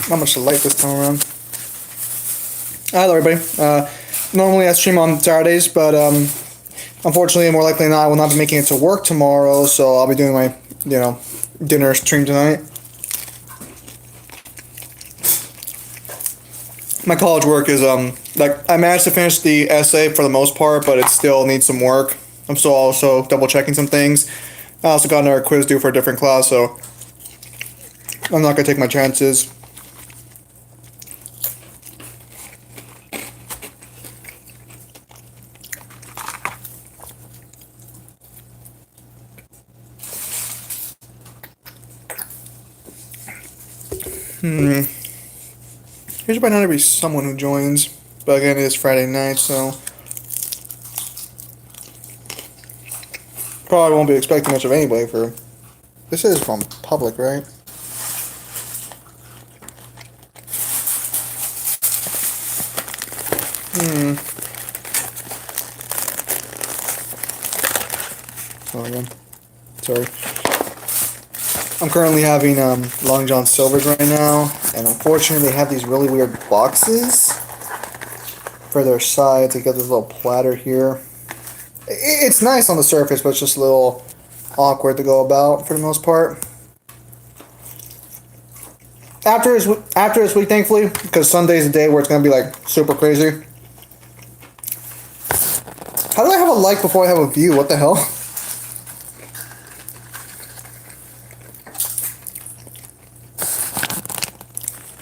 Not much to light this time around. Hello, everybody. Normally I stream on Saturdays, but unfortunately, more likely than not, I will not be making it to work tomorrow, so I'll be doing my, dinner stream tonight. My college work is, I managed to finish the essay for the most part, but it still needs some work. I'm still also double checking some things. I also got another quiz due for a different class, so I'm not gonna take my chances. Here's by not to be someone who joins, but again, it is Friday night, so probably won't be expecting much of anybody for. This is from public, right? Oh, again. Sorry. I'm currently having Long John Silver's right now, and unfortunately they have these really weird boxes for their sides. They got this little platter here. It's nice on the surface, but it's just a little awkward to go about for the most part. After this week, thankfully, because Sunday's the day where it's gonna be like super crazy. How do I have a like before I have a view? What the hell?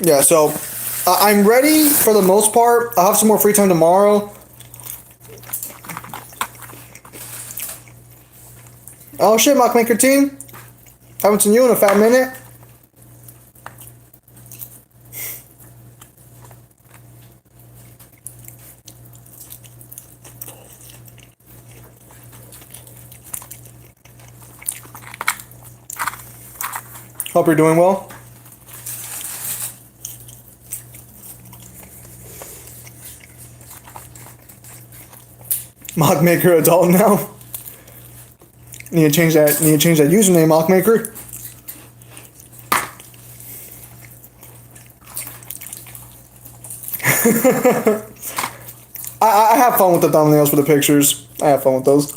Yeah, so I'm ready for the most part. I'll have some more free time tomorrow. Oh shit, Mockmaker team. Haven't seen you in a fat minute. Hope you're doing well. Mockmaker adult now. Need to change that username, Mockmaker. I have fun with the thumbnails for the pictures. I have fun with those.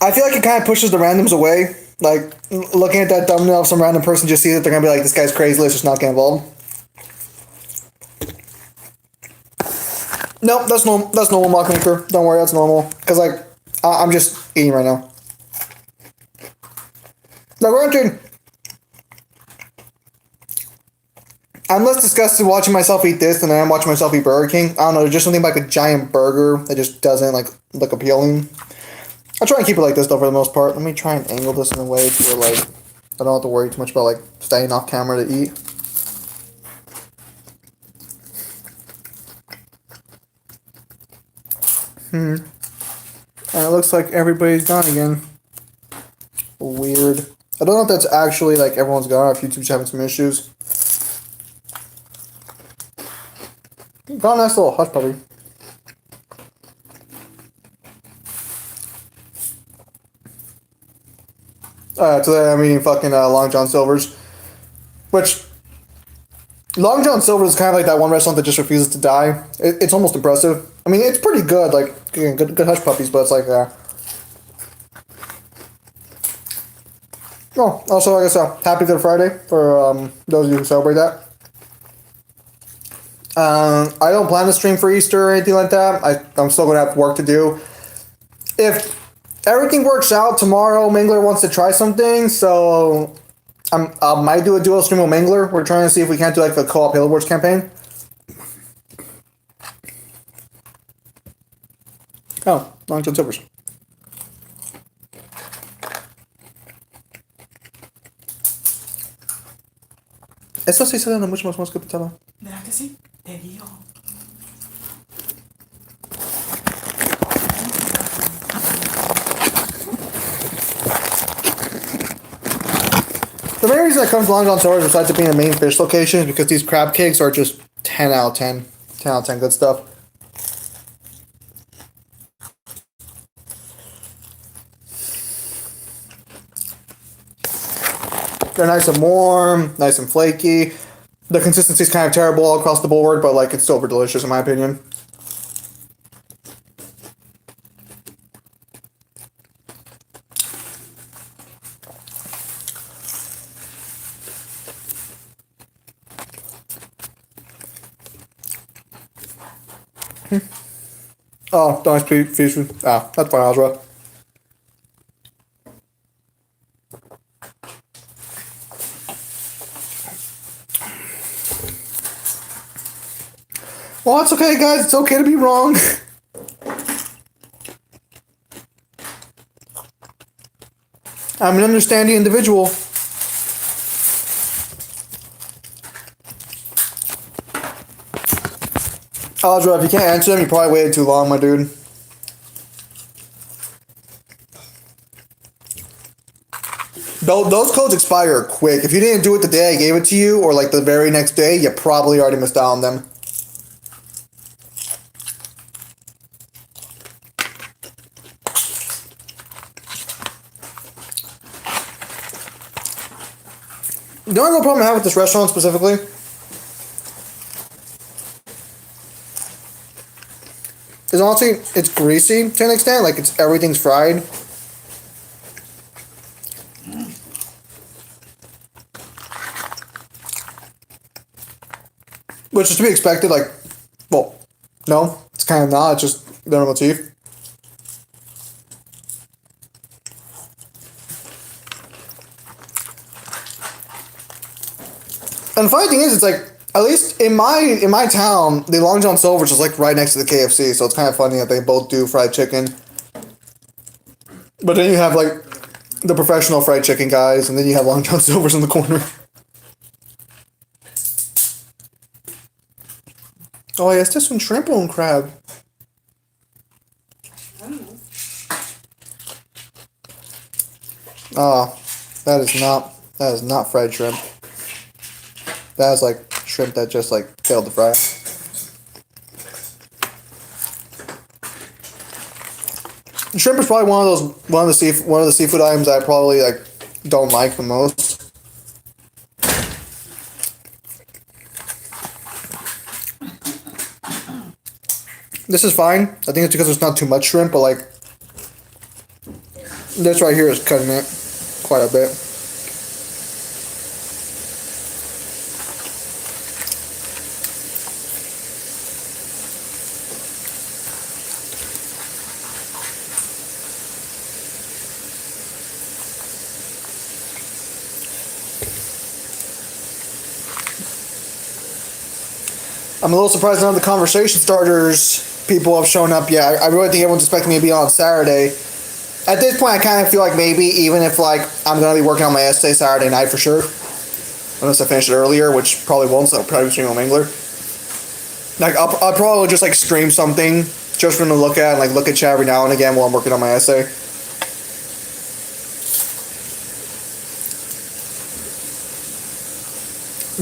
I feel like it kind of pushes the randoms away. Like, looking at that thumbnail, if some random person just sees it, they're going to be like, this guy's crazy, let's just not get involved. Nope, that's normal, Mockmaker. Don't worry, that's normal. Because, like, I'm just eating right now. Now, granted, I'm less disgusted watching myself eat this than I am watching myself eat Burger King. I don't know, there's just something about like a giant burger that just doesn't, like, look appealing. I try and keep it like this though for the most part. Let me try and angle this in a way to where like I don't have to worry too much about like staying off camera to eat. And it looks like everybody's gone again. Weird. I don't know if that's actually like everyone's gone or if YouTube's having some issues. Got a nice little hush puppy. Today I'm eating fucking Long John Silver's, which Long John Silver's is kind of like that one restaurant that just refuses to die. It's almost impressive. I mean, it's pretty good, like again, good hush puppies, but it's like oh, also like I said, happy Good Friday for those of you who celebrate that. I don't plan to stream for Easter or anything like that. I'm still gonna have work to do. If everything works out tomorrow, Mangler wants to try something, so I might do a duo stream with Mangler. We're trying to see if we can't do like the co-op Halo Wars campaign. Oh, Long John Silver's. Esto sí se da mucho más que pensaba. ¿Verdad que sí? Te digo. The main reason I come to Long John Silver's besides it being a main fish location is because these crab cakes are just 10 out of 10. 10 out of 10 good stuff. They're nice and warm, nice and flaky. The consistency is kind of terrible all across the board, but like it's super delicious in my opinion. Oh, nice fish. Ah, that's fine, Azra. Well, it's okay, guys. It's okay to be wrong. I'm an understanding individual. Azra, if you can't answer them, you probably waited too long, my dude. Those codes expire quick. If you didn't do it the day I gave it to you, or like the very next day, you probably already missed out on them. The only real problem I have with this restaurant specifically is honestly, it's greasy to an extent. Like, everything's fried. Which is to be expected, like, well, no, it's kind of not. It's just their motif. And the funny thing is, it's like, at least in my town, the Long John Silver's is like right next to the KFC, so it's kind of funny that they both do fried chicken. But then you have like the professional fried chicken guys, and then you have Long John Silver's in the corner. Oh yeah, it's just one shrimp and crab. Ah, that is not fried shrimp. That is like shrimp that just like failed to fry. Shrimp is probably one of the seafood items that I probably like don't like the most. This is fine. I think it's because there's not too much shrimp, but like this right here is cutting it quite a bit. I'm a little surprised none of the conversation starters people have shown up yet. I really think everyone's expecting me to be on Saturday. At this point, I kind of feel like maybe even if like I'm gonna be working on my essay Saturday night for sure, unless I finish it earlier, which probably won't. So I'll probably stream on Mangler. Like I'll probably just like stream something just for them to look at and like look at chat every now and again while I'm working on my essay.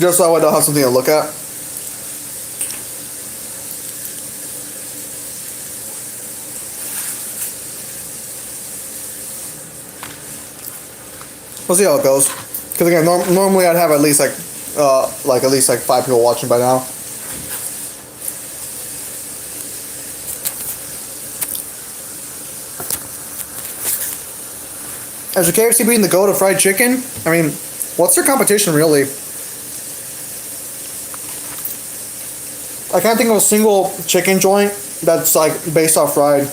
Just so I would have something to look at. We'll see how it goes. Because again, normally I'd have at least like 5 people watching by now. As the KFC being the goat of fried chicken, I mean, what's their competition really? I can't think of a single chicken joint that's like based off fried.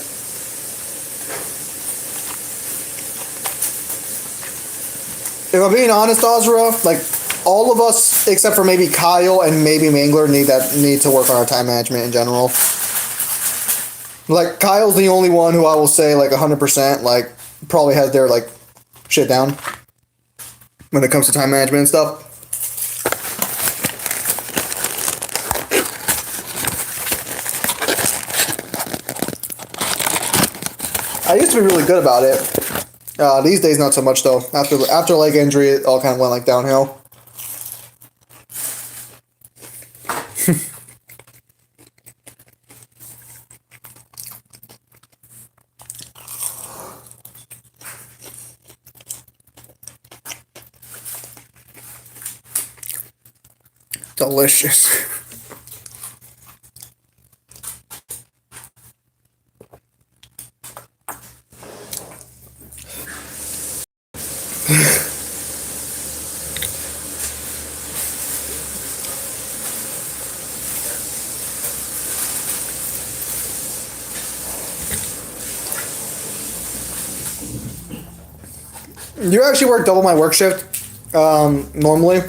If I'm being honest, Azra, like all of us except for maybe Kyle and maybe Mangler need to work on our time management in general. Like Kyle's the only one who I will say like 100% like probably has their like shit down when it comes to time management and stuff. I used to be really good about it. These days, not so much though. After leg injury, it all kind of went like downhill. Delicious. You actually work double my work shift normally.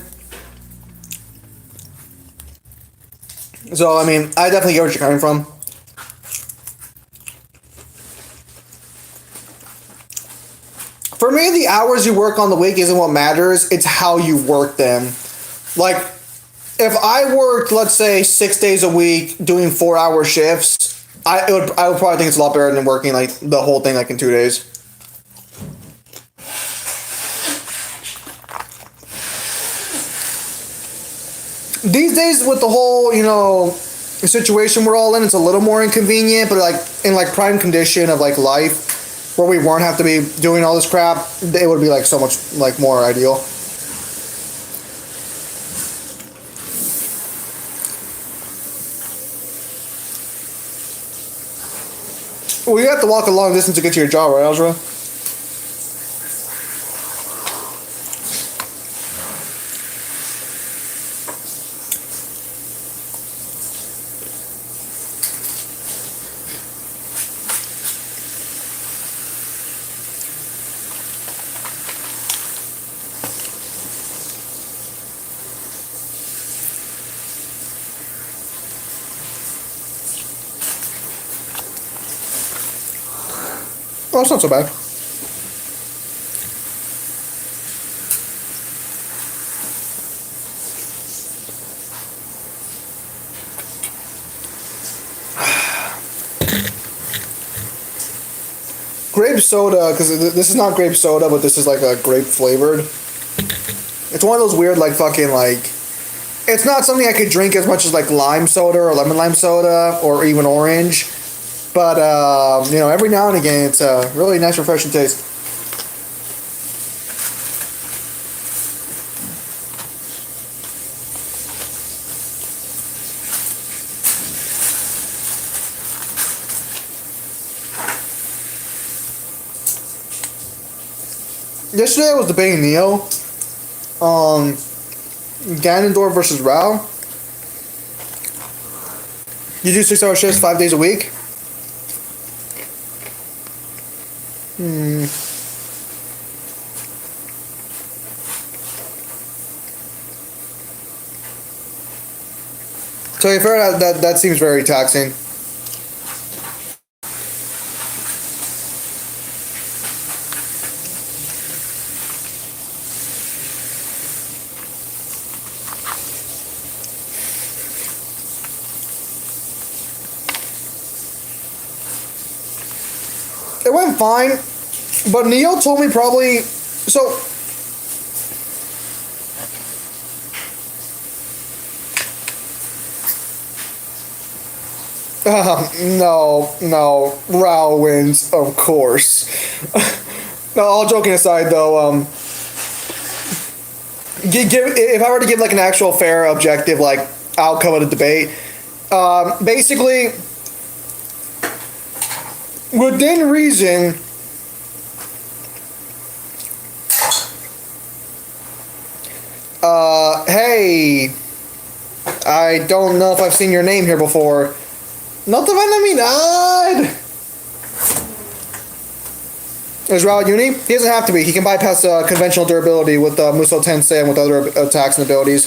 So, I mean, I definitely get where you're coming from. For me, the hours you work on the week isn't what matters. It's how you work them. Like, if I worked, let's say, 6 days a week doing 4-hour shifts, I would probably think it's a lot better than working like the whole thing like in 2 days. These days, with the whole, situation we're all in, it's a little more inconvenient, but like in like prime condition of like life, where we won't have to be doing all this crap, it would be like so much like more ideal. Well, you have to walk a long distance to get to your job, right, Ezra? Oh, it's not so bad. Grape soda, because this is not grape soda, but this is like a grape flavored. It's one of those weird, like fucking like. It's not something I could drink as much as like lime soda or lemon lime soda or even orange. But, every now and again, it's a really nice, refreshing taste. Yesterday I was debating Neo. Ganondorf versus Rao. You do 6-hour shifts 5 days a week? To be fair, that seems very taxing. It went fine, but Neo told me probably so. No, Rao wins, of course. No, all joking aside, though, if I were to give like an actual fair, objective like outcome of the debate, basically, within reason, hey, I don't know if I've seen your name here before. No te van a mirar. Is Rao Uni? He doesn't have to be. He can bypass conventional durability with Muso Tensei and with other attacks and abilities.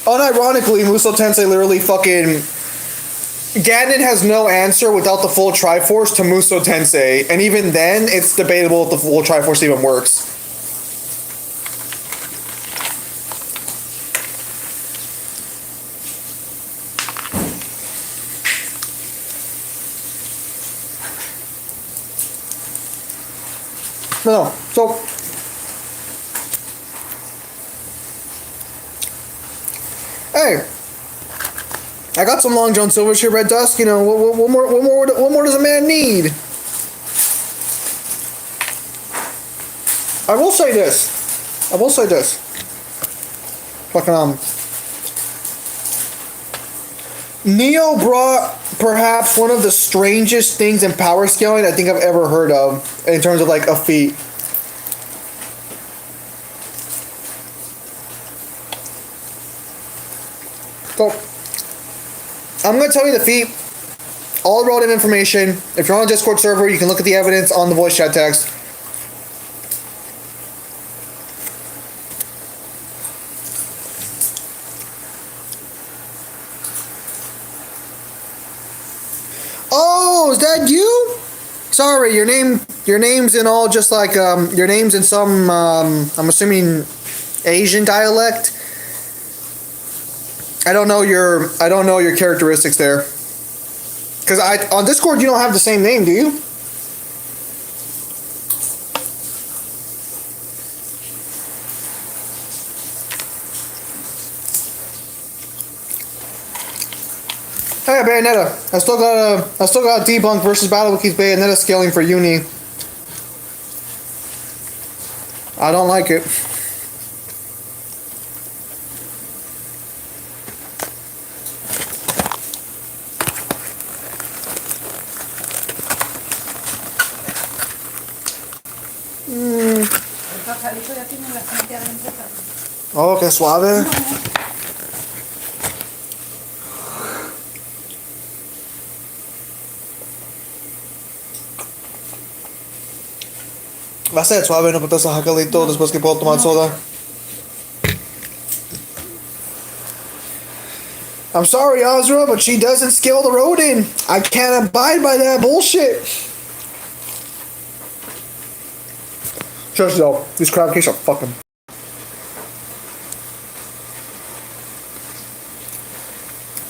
Unironically, Muso Tensei literally fucking... Ganon has no answer without the full Triforce to Muso Tensei, and even then, it's debatable if the full Triforce even works. No. So. Hey. I got some Long John Silver's here, Red Dusk. You know, what more does a man need? I will say this. Fucking Neo brought perhaps one of the strangest things in power scaling I think I've ever heard of in terms of like a feat. So, I'm going to tell you the feat, all relevant information. If you're on a Discord server, you can look at the evidence on the voice chat text. Oh, is that you? Sorry, your name's in all just like your name's in some I'm assuming Asian dialect. I don't know your characteristics there. Cause on Discord you don't have the same name, do you? Hey Bayonetta, I still got Debunk versus Battle with Keith Bayonetta scaling for Uni. I don't like it. Oh, qué suave. Va a ser suave, no puedes jacalito después que puedo tomar soda. I'm sorry, Azra, but she doesn't scale the road in. I can't abide by that bullshit. Seriously though, these crab cakes are fucking.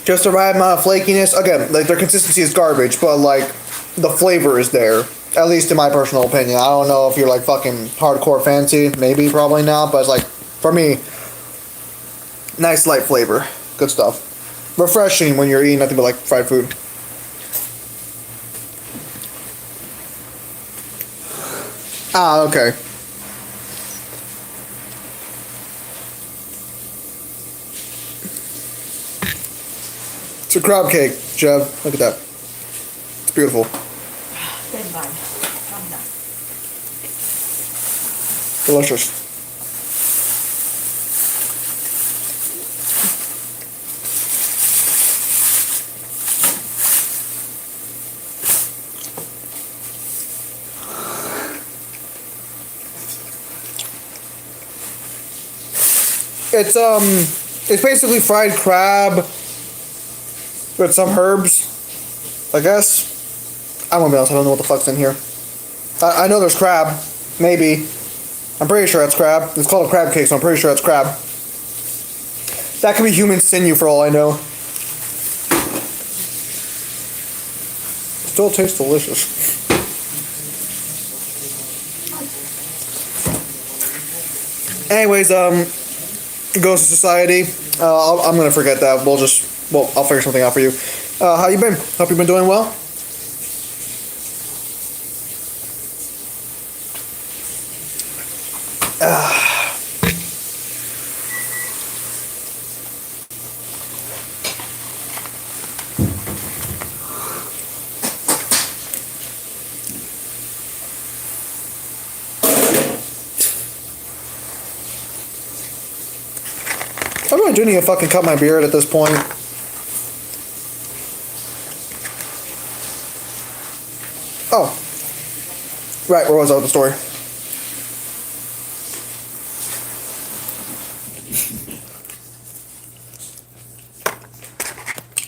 Just the right amount of flakiness. Again, like their consistency is garbage, but like the flavor is there. At least in my personal opinion. I don't know if you're like fucking hardcore fancy. Maybe, probably not. But it's like, for me, nice light flavor. Good stuff. Refreshing when you're eating nothing but like fried food. Ah, okay. It's a crab cake, Jev. Look at that. It's beautiful. Delicious. It's basically fried crab with some herbs, I guess. I won't be honest, I don't know what the fuck's in here. I know there's crab, maybe. I'm pretty sure that's crab. It's called a crab cake, so I'm pretty sure that's crab. That could be human sinew for all I know. Still tastes delicious. Anyways, Ghost of Society. I'm gonna forget that. I'll figure something out for you. How you been? Hope you've been doing well. I really do need to fucking cut my beard at this point. Oh. Right, where was I with the story?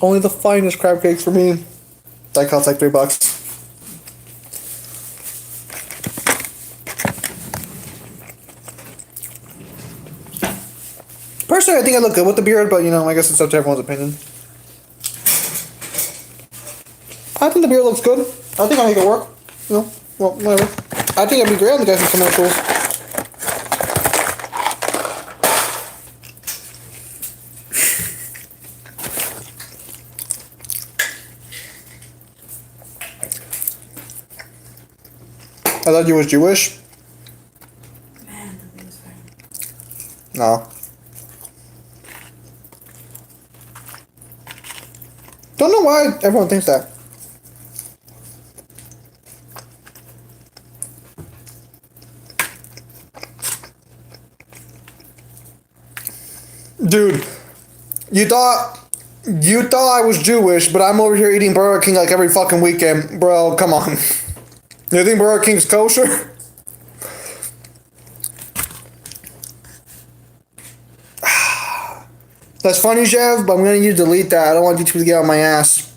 Only the finest crab cakes for me. That costs like $3. Personally, I think I look good with the beard, but you know, I guess it's up to everyone's opinion. I think the beard looks good. I think I make it work. You know, well, whatever. I think I'd be great on the guys with commercials. I thought you was Jewish. Man, the thing is fine. No. Don't know why everyone thinks that. Dude, you thought I was Jewish, but I'm over here eating Burger King like every fucking weekend. Bro, come on. You think Burger King's kosher? That's funny, Jeff, but I'm gonna need you to delete that. I don't want YouTube to get on my ass.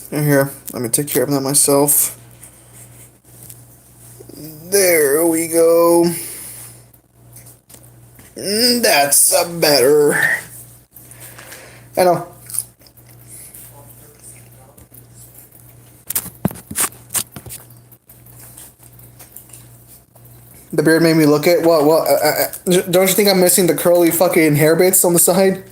Here, let me take care of that myself. There we go. That's better. I know. The beard made me look at what? Don't you think I'm missing the curly fucking hair bits on the side?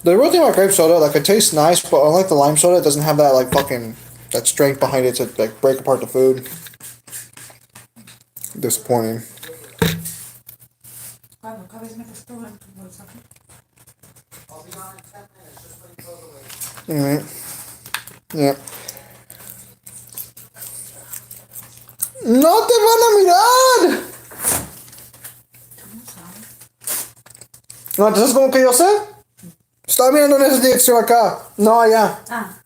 The real thing about grape soda, like it tastes nice, but unlike the lime soda, it doesn't have that like fucking that strength behind it to like break apart the food. Disappointing. Cuando acabes me costó en tu bolsa. Anyway. Yeah. ¡No te van a mirar! No, entonces como que yo sé. Estaba mirando en esa dirección acá. No allá. Ah.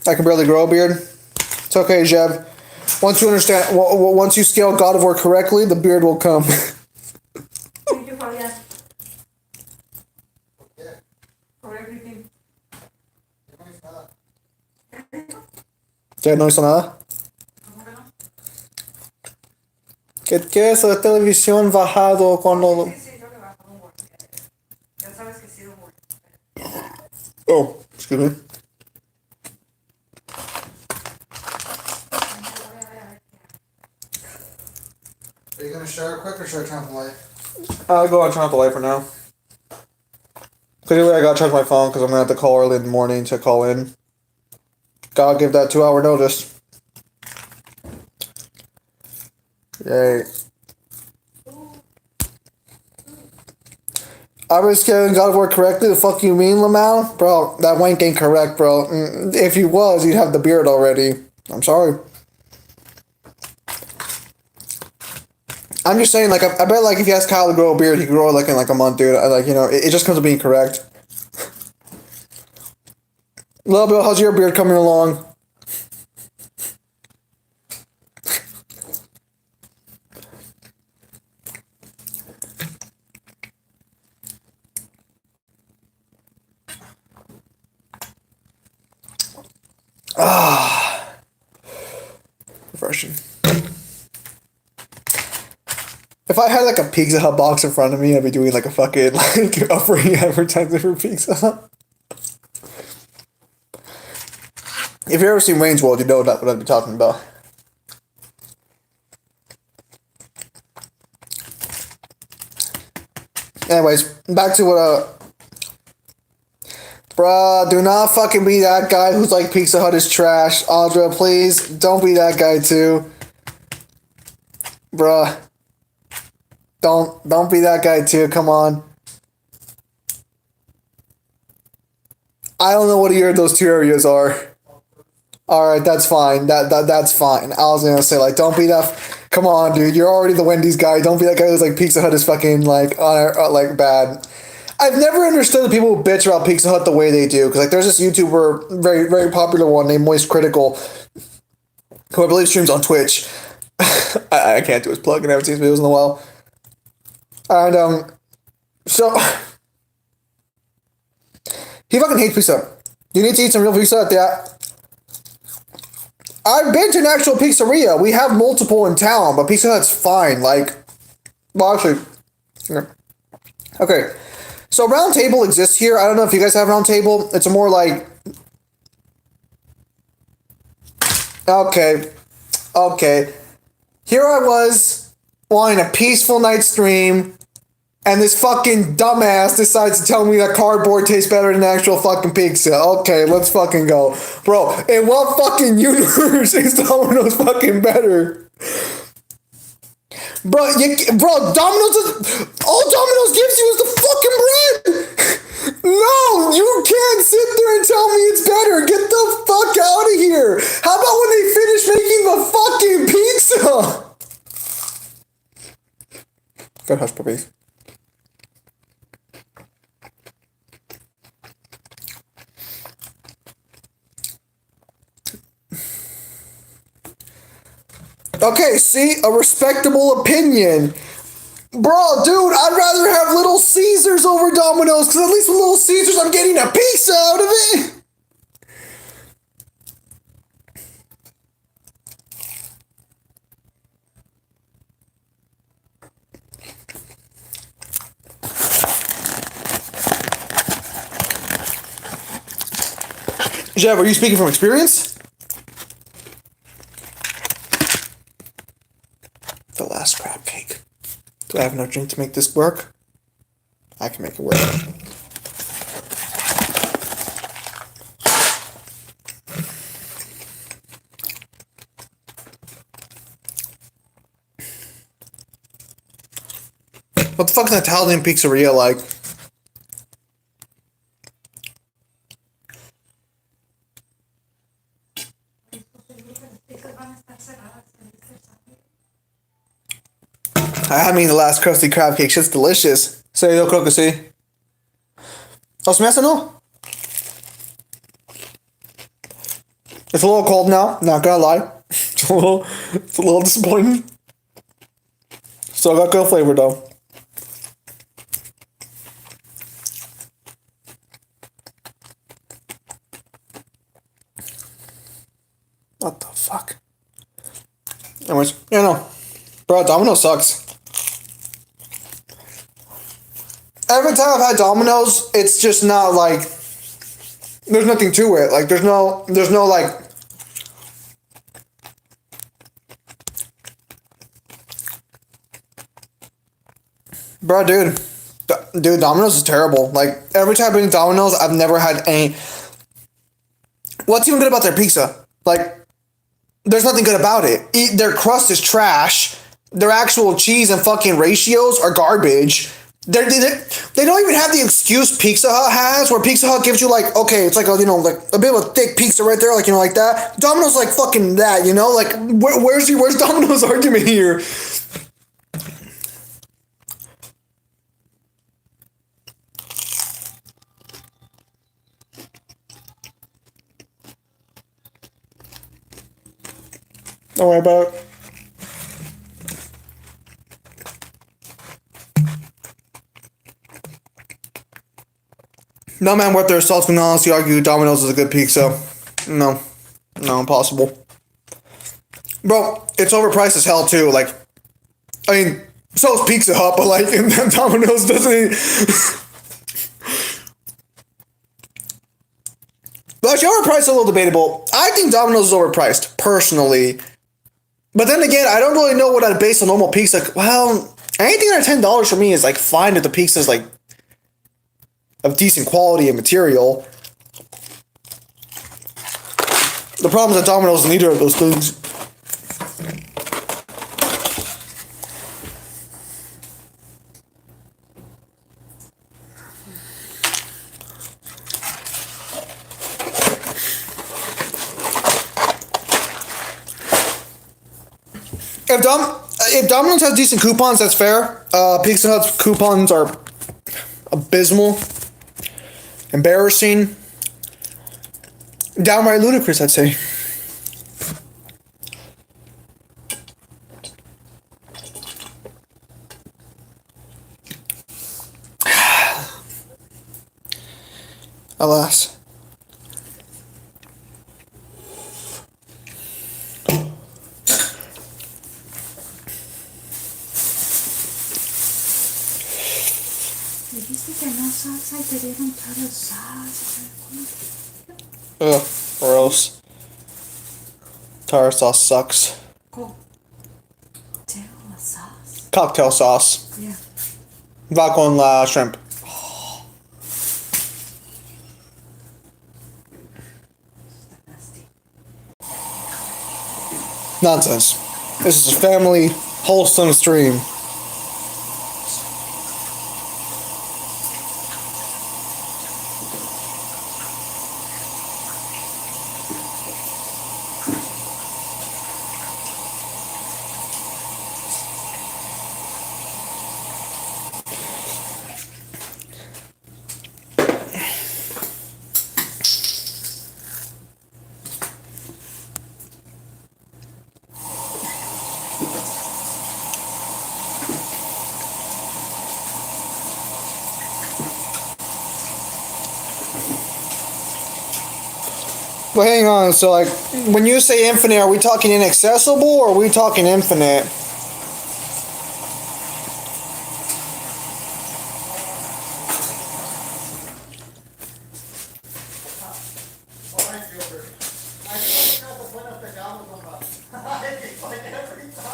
I can barely grow a beard. It's okay, Jeb. Once you understand, once you scale God of War correctly, the beard will come. Thank you, Fabian. For everything. ¿Ya no hizo nada? ¿Qué es la televisión bajado cuando... Sí, sí, yo le bajo un buen. Ya sabes que sí, un buen. Oh, excuse me. Are you gonna share it quick or should I turn off the light? I'll go and turn off the light for now. Clearly, I gotta charge my phone because I'm gonna have to call early in the morning to call in. Gotta give that 2-hour notice. Yay. I was scaling God of War correctly. The fuck you mean, Lamau? Bro, that wank ain't correct, bro. If he was, he'd have the beard already. I'm sorry. I'm just saying, like, I bet, like, if you ask Kyle to grow a beard, he could grow it, like, in, like, a month, dude. Like, you know, it just comes to being correct. Little Bill, how's your beard coming along? Refreshing. If I had like a Pizza Hut box in front of me, I'd be doing like a fucking like offering advertising for Pizza Hut. If you've ever seen Wayne's World, you know what I'd be talking about. Anyways, back to what bruh, do not fucking be that guy who's like Pizza Hut is trash. Audra, please, don't be that guy too. Bruh. Don't be that guy too, come on. I don't know what either of those two areas are. Alright, that's fine. That's fine. I was gonna say, like, don't be that. Come on, dude. You're already the Wendy's guy. Don't be that guy who's like Pizza Hut is fucking like like bad. I've never understood the people who bitch about Pizza Hut the way they do. Because like, there's this YouTuber, very very popular one named Moist Critical, who I believe streams on Twitch. I can't do his plug. I haven't seen his videos in a while. And so He fucking hates pizza. You need to eat some real pizza at that. I've been to an actual pizzeria. We have multiple in town, but Pizza Hut's fine. Like, well, actually, yeah. Okay. So Round Table exists here. I don't know if you guys have Round Table. It's a more like, okay, okay. Here I was wanting a peaceful night stream, and this fucking dumbass decides to tell me that cardboard tastes better than actual fucking pizza. Okay, let's fucking go. Bro, in what fucking universe is Domino's fucking better? Bro, Domino's is, all Domino's gives you is the fucking bread! No, you can't sit there and tell me it's better. Get the fuck out of here. How about when they finish making the fucking pizza? Good hush puppies. Okay, see? A respectable opinion. Bro, dude, I'd rather have Little Caesars over Domino's, because at least with Little Caesars I'm getting a pizza out of it. Jeff, are you speaking from experience? The last crab cake. Do I have enough drink to make this work? I can make it work. What the fuck is an Italian pizzeria like? I mean, the last crusty crab cake, shit's delicious. Say yo creo que sí. Oh, se me hace no? It's a little cold now, not gonna lie. It's a little disappointing. Still got good flavor though. What the fuck? Anyways, yeah, no. Bro, Domino's sucks. Every time I've had Domino's, it's just not like, there's nothing to it. Like, there's no like, bro, dude, Domino's is terrible. Like, every time I've been to Domino's, I've never had any, what's even good about their pizza? Like, there's nothing good about it. Their crust is trash. Their actual cheese and fucking ratios are garbage. They don't even have the excuse Pizza Hut has, where Pizza Hut gives you like, okay, it's like a, like a bit of a thick pizza right there, like, like that. Domino's like fucking that, like where's Domino's argument here? Don't worry about it. No man worth their salt can honestly argue Domino's is a good pizza. No, impossible. Bro, it's overpriced as hell too. Like, I mean, so is Pizza Hut, but like, Domino's doesn't. But actually, overpriced is a little debatable. I think Domino's is overpriced, personally. But then again, I don't really know what I'd base a normal pizza. Well, anything under $10 for me is like fine if the pizza's like of decent quality and material. The problem is that Domino's is neither of those things. If Domino's has decent coupons, that's fair. Pizza Hut's coupons are abysmal, embarrassing, downright ludicrous, I'd say. Alas. Dijiste que no salsa y te dieron toda salsa. Ugh, gross. Tartar sauce sucks. Cocktail sauce. Cocktail sauce. Yeah. Va con la shrimp. Nasty. Nonsense. This is a family, wholesome stream. But hang on, so like, when you say infinite, are we talking inaccessible or are we talking infinite?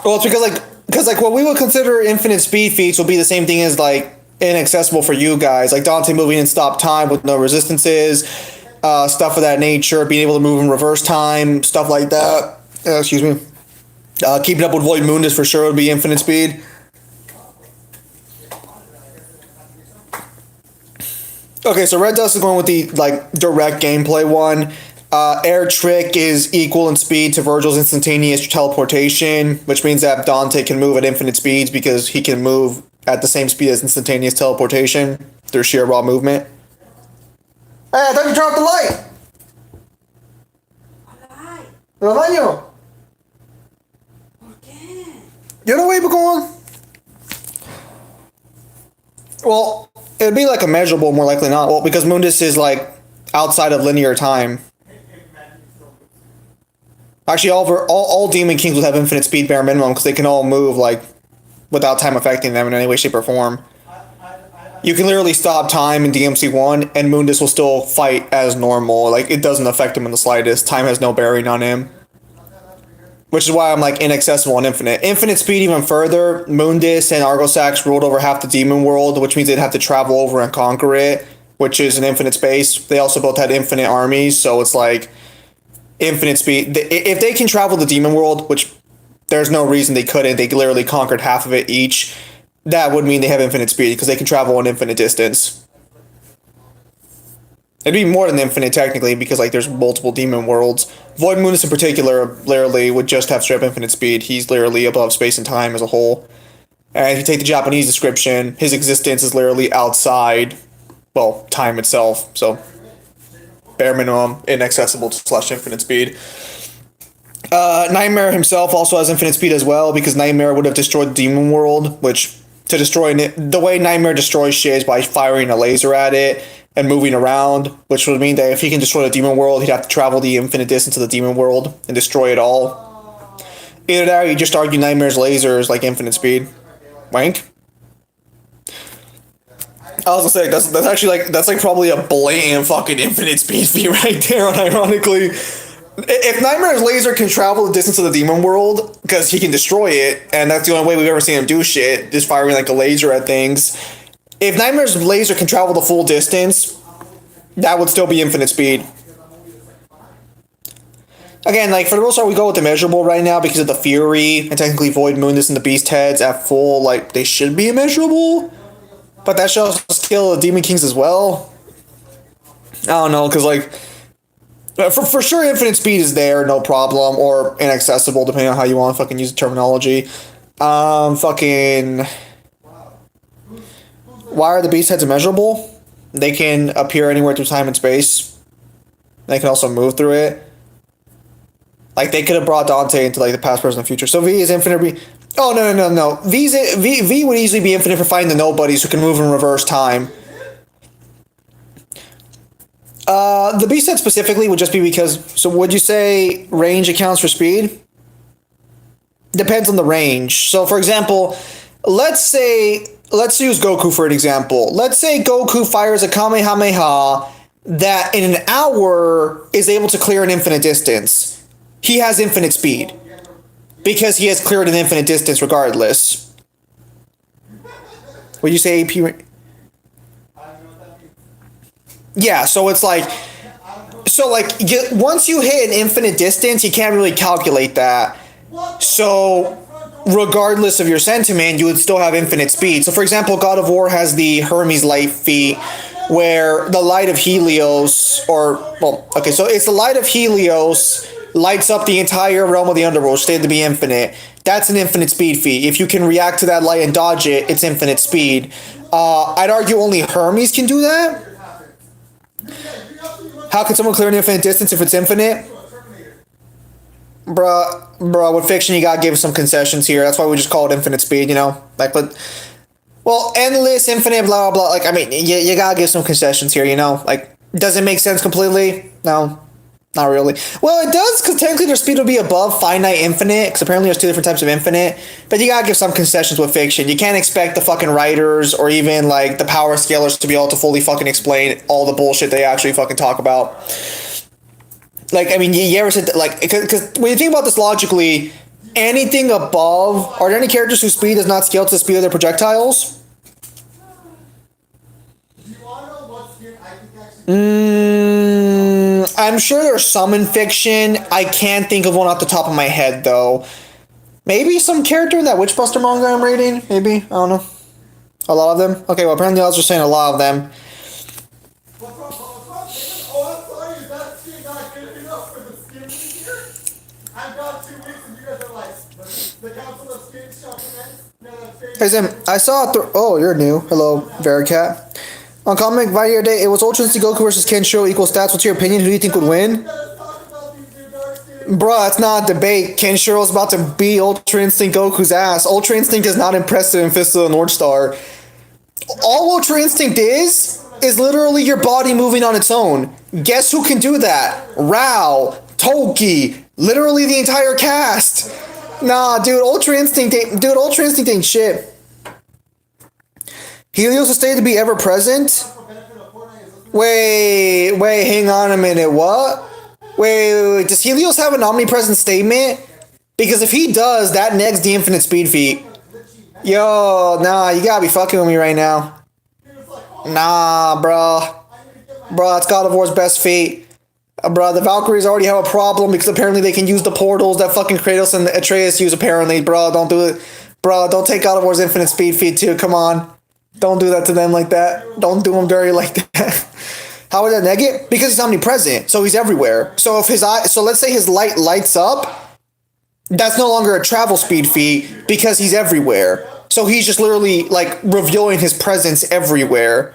Well, it's because like what we would consider infinite speed feats will be the same thing as like inaccessible for you guys, like Dante moving in stop time with no resistances, stuff of that nature, being able to move in reverse time, stuff like that. Excuse me. Keeping up with Void Mundus for sure would be infinite speed. Okay, so Red Dust is going with the like direct gameplay one. Air Trick is equal in speed to Virgil's instantaneous teleportation, which means that Dante can move at infinite speeds because he can move at the same speed as instantaneous teleportation through sheer raw movement. Hey, I thought you turned off the light! Alright. Lo baño! ¿Por qué? You know where you're going? Well, it'd be like a measurable, more likely not. Well, because Mundus is like outside of linear time. Actually, all Demon Kings would have infinite speed bare minimum because they can all move like without time affecting them in any way, shape, or form. You can literally stop time in DMC1 and Mundus will still fight as normal. Like, it doesn't affect him in the slightest. Time has no bearing on him. Which is why I'm like inaccessible and infinite. Infinite speed even further, Mundus and Argosax ruled over half the demon world, which means they'd have to travel over and conquer it, which is an infinite space. They also both had infinite armies, so it's like infinite speed. If they can travel the demon world, which there's no reason they couldn't, they literally conquered half of it each, that would mean they have infinite speed because they can travel an infinite distance. It'd be more than infinite technically because like there's multiple demon worlds. Void Mundus in particular literally would just have straight up infinite speed. He's literally above space and time as a whole. And if you take the Japanese description, his existence is literally outside, well, time itself. So bare minimum, inaccessible / infinite speed. Nightmare himself also has infinite speed as well because Nightmare would have destroyed the demon world, which to destroy it, the way Nightmare destroys shit is by firing a laser at it and moving around, which would mean that if he can destroy the demon world, he'd have to travel the infinite distance to the demon world and destroy it all. Either that or you just argue Nightmare's laser is like infinite speed. Wank. I was gonna say that's actually like that's like probably a blatant fucking infinite speed feat right there. Ironically, if Nightmare's laser can travel the distance of the demon world because he can destroy it, and that's the only way we've ever seen him do shit, just firing like a laser at things. If Nightmare's laser can travel the full distance, that would still be infinite speed. Again, like for the most part, we go with the measurable right now because of the Fury and technically Void Mundus and the Beast Heads at full. Like they should be immeasurable. But that shows the skill of Demon Kings as well. I don't know, because, like, for sure infinite speed is there, no problem, or inaccessible, depending on how you want to fucking use the terminology. Fucking... Why are the Beast Heads immeasurable? They can appear anywhere through time and space. They can also move through it. Like, they could have brought Dante into, like, the past, present, and future. So V is infinite... Oh, no. V would easily be infinite for finding the nobodies who can move in reverse time. The B set specifically would just be because. So would you say range accounts for speed? Depends on the range. So for example, let's use Goku for an example. Let's say Goku fires a Kamehameha that in an hour is able to clear an infinite distance. He has infinite speed because he has cleared an infinite distance regardless. Would you say AP? Yeah, so it's like, once you hit an infinite distance, you can't really calculate that. So, regardless of your sentiment, you would still have infinite speed. So, for example, God of War has the Hermes light feat, where the light of Helios, so it's the light of Helios lights up the entire realm of the underworld, stated to be infinite. That's an infinite speed feat. If you can react to that light and dodge it, it's infinite speed. I'd argue only Hermes can do that. How can someone clear an infinite distance if it's infinite? Bruh, with fiction, you gotta give some concessions here. That's why we just call it infinite speed, you know? Endless, infinite, blah, blah, blah. Like, I mean, you gotta give some concessions here, you know? Like, does it make sense completely? No, not really. Well, it does, because technically their speed will be above finite infinite, because apparently there's two different types of infinite. But you gotta give some concessions with fiction. You can't expect the fucking writers or even, like, the power scalers to be able to fully fucking explain all the bullshit they actually fucking talk about. Like, I mean, you ever said, like, because when you think about this logically, anything above, are there any characters whose speed is not scaled to the speed of their projectiles? I'm sure there's some in fiction. I can't think of one off the top of my head, though. Maybe some character in that Witchbuster manga I'm reading? Maybe? I don't know. A lot of them? Okay, well, apparently I was just saying a lot of them. Hey Zim, I saw oh, you're new. Hello, Vericat. On Comic Fighter Day, it was Ultra Instinct Goku versus Kenshiro equal stats. What's your opinion? Who do you think would win? Bruh, it's not a debate. Kenshiro's about to beat Ultra Instinct Goku's ass. Ultra Instinct is not impressive in Fist of the North Star. All Ultra Instinct is literally your body moving on its own. Guess who can do that? Rao, Toki, literally the entire cast. Nah, dude, Ultra Instinct ain't shit. Helios is stated to be ever present. Wait, hang on a minute. What? Wait. Does Helios have an omnipresent statement? Because if he does, that negs the infinite speed feat. Yo, nah, you gotta be fucking with me right now. Nah, bro. Bro, that's God of War's best feat. Bro, the Valkyries already have a problem because apparently they can use the portals that fucking Kratos and Atreus use apparently. Bro, don't do it. Bro, don't take God of War's infinite speed feat too. Come on. Don't do that to them like that. Don't do them dirty like that. How would that neg it? Because he's omnipresent, so he's everywhere. So if let's say his light lights up, that's no longer a travel speed feat because he's everywhere. So he's just literally like revealing his presence everywhere.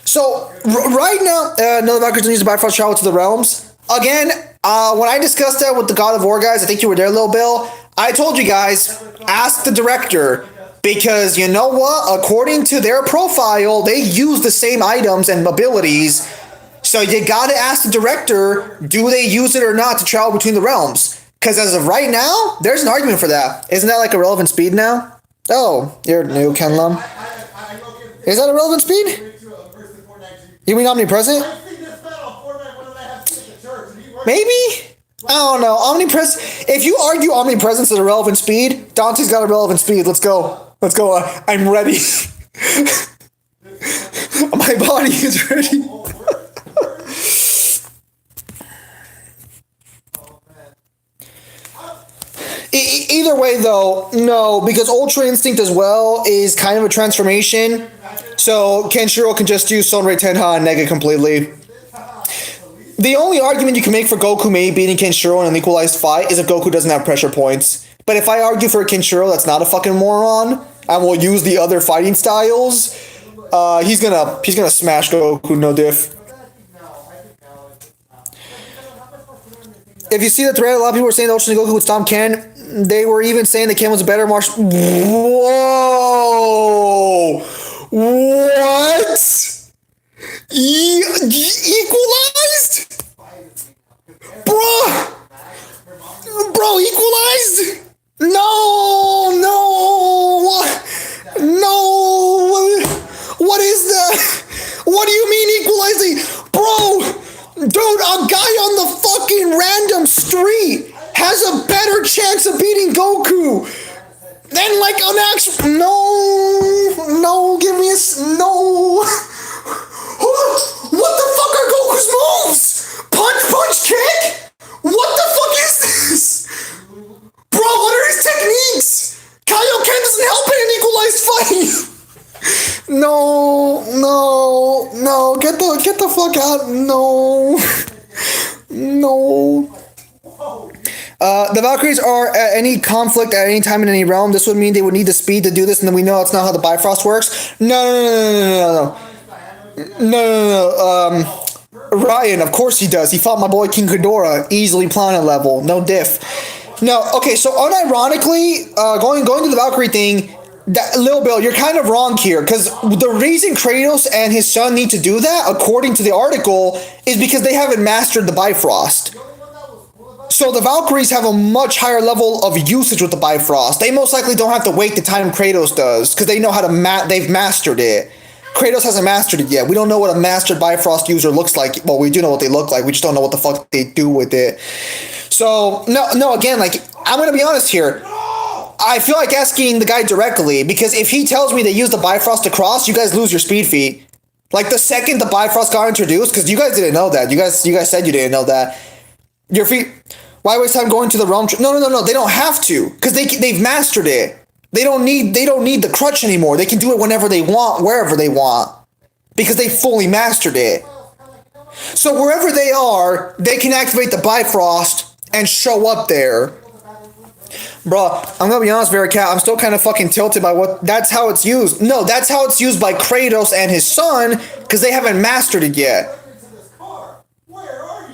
So right now, no Valkyries needs to Bifrost travel to the realms. Again, when I discussed that with the God of War guys, I think you were there, Lil Bill. I told you guys, ask the director, because you know what? According to their profile, they use the same items and abilities. So you gotta ask the director, do they use it or not to travel between the realms? Because as of right now, there's an argument for that. Isn't that like a relevant speed now? Oh, you're new, Kenlum. Is that a relevant speed? You mean omnipresent? Maybe? I don't know. Omnipresent. If you argue omnipresence is a relevant speed, Dante's got a relevant speed. Let's go. Let's go. I'm ready. My body is ready. Either way, though, no, because Ultra Instinct as well is kind of a transformation. So Kenshiro can just use Sonrei Tenha and neg it completely. The only argument you can make for Goku maybe beating Kenshiro in an equalized fight is if Goku doesn't have pressure points. But if I argue for Kenshiro that's not a fucking moron and will use the other fighting styles, he's gonna smash Goku, no diff. If you see the thread, a lot of people were saying that Ultra Goku would stomp Ken. They were even saying that Ken was a better martial. Whoa! What? get the fuck out. No. No. The Valkyries are at any conflict at any time in any realm. This would mean they would need the speed to do this, and then we know that's not how the Bifrost works. No. Ryan, of course he does. He fought my boy King Ghidorah, easily planet level, no diff. No, okay, so unironically, going to the Valkyrie thing, Lil Bill, you're kind of wrong here, because the reason Kratos and his son need to do that, according to the article, is because they haven't mastered the Bifrost. So the Valkyries have a much higher level of usage with the Bifrost. They most likely don't have to wait the time Kratos does, because they know how to they've mastered it. Kratos hasn't mastered it yet. We don't know what a mastered Bifrost user looks like. Well, we do know what they look like. We just don't know what the fuck they do with it. So, no, again, like, I'm going to be honest here. I feel like asking the guy directly, because if he tells me they use the Bifrost to cross, you guys lose your speed feat. Like, the second the Bifrost got introduced, because you guys didn't know that. You guys said you didn't know that. Your feet... Why waste time going to the realm? No. They don't have to, because they've mastered it. They don't need the crutch anymore. They can do it whenever they want, wherever they want, because they fully mastered it. So wherever they are, they can activate the Bifrost and show up there. Bro, I'm gonna be honest, Vericat, I'm still kind of fucking tilted by that's how it's used. No, that's how it's used by Kratos and his son, because they haven't mastered it yet.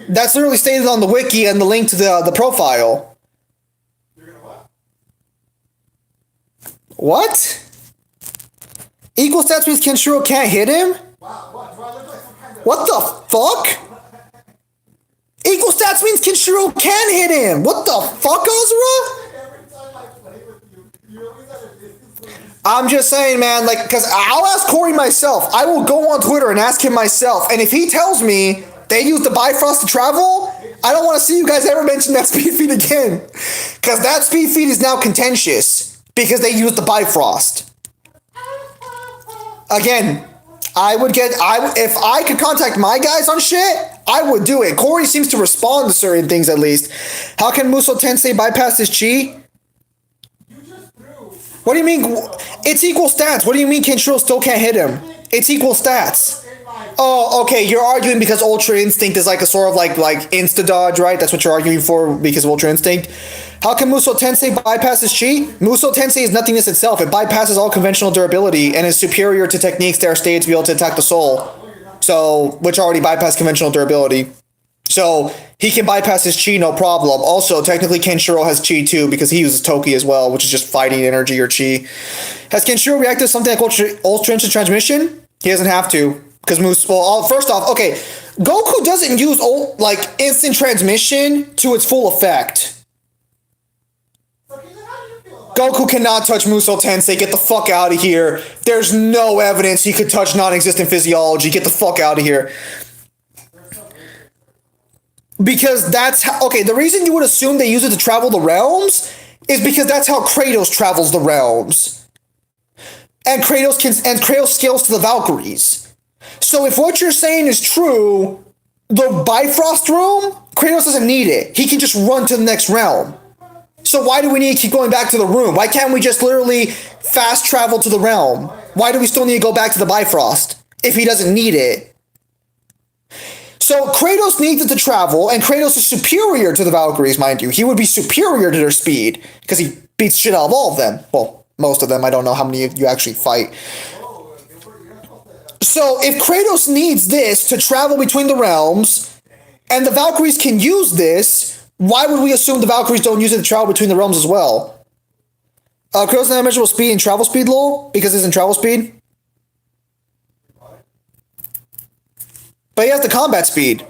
That's literally stated on the wiki and the link to the profile. What? Equal stats means Kenshiro can't hit him? What the fuck? Equal stats means Kenshiro can hit him. What the fuck, Azura? I'm just saying, man, like, because I'll ask Corey myself. I will go on Twitter and ask him myself. And if he tells me they use the Bifrost to travel, I don't want to see you guys ever mention that speed feat again. Because that speed feat is now contentious. Because they used the Bifrost. Again, if I could contact my guys on shit, I would do it. Corey seems to respond to certain things at least. How can Muso Tensei bypass his chi? What do you mean? It's equal stats. What do you mean Kenshiro still can't hit him? It's equal stats. Oh, okay, you're arguing because Ultra Instinct is like a sort of like insta-dodge, right? That's what you're arguing for because of Ultra Instinct. How can Muso Tensei bypass his chi? Muso Tensei is nothingness itself. It bypasses all conventional durability and is superior to techniques that are stated to be able to attack the soul. So, which already bypass conventional durability. So, he can bypass his chi no problem. Also, technically Kenshiro has chi too because he uses Toki as well, which is just fighting energy or chi. Has Kenshiro reacted to something like Ultra Instant Transmission? He doesn't have to. Because first off, okay, Goku doesn't use instant transmission to its full effect. Goku cannot touch Muso Tensei. Get the fuck out of here. There's no evidence he could touch non-existent physiology. Get the fuck out of here. Because that's how... Okay, the reason you would assume they use it to travel the realms is because that's how Kratos travels the realms. And Kratos scales to the Valkyries. So if what you're saying is true, the Bifrost room, Kratos doesn't need it. He can just run to the next realm. So why do we need to keep going back to the room? Why can't we just literally fast travel to the realm? Why do we still need to go back to the Bifrost if he doesn't need it? So Kratos needs it to travel, and Kratos is superior to the Valkyries, mind you. He would be superior to their speed, because he beats shit out of all of them. Well, most of them. I don't know how many of you actually fight. So if Kratos needs this to travel between the realms, and the Valkyries can use this, why would we assume the Valkyries don't use it to travel between the realms as well? Kratos doesn't have measurable speed and travel speed, lol, because it's in travel speed. But he has the combat speed.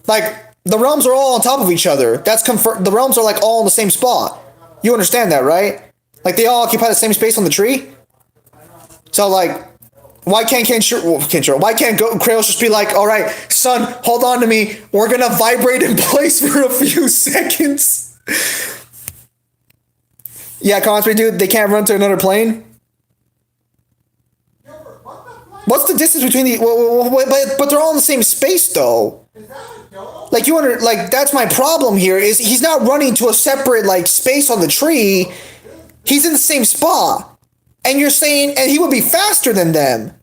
Like, the realms are all on top of each other. That's confirmed. The realms are like all in the same spot. You understand that, right? Like, they all occupy the same space on the tree. So, like, why can't why can't Kratos just be like, all right, son, hold on to me. We're going to vibrate in place for a few seconds. Yeah, Consby, dude, they can't run to another plane. What's the distance between the... But they're all in the same space, though. Like, that's my problem here, is he's not running to a separate, like, space on the tree. He's in the same spot. And you're saying... And he would be faster than them.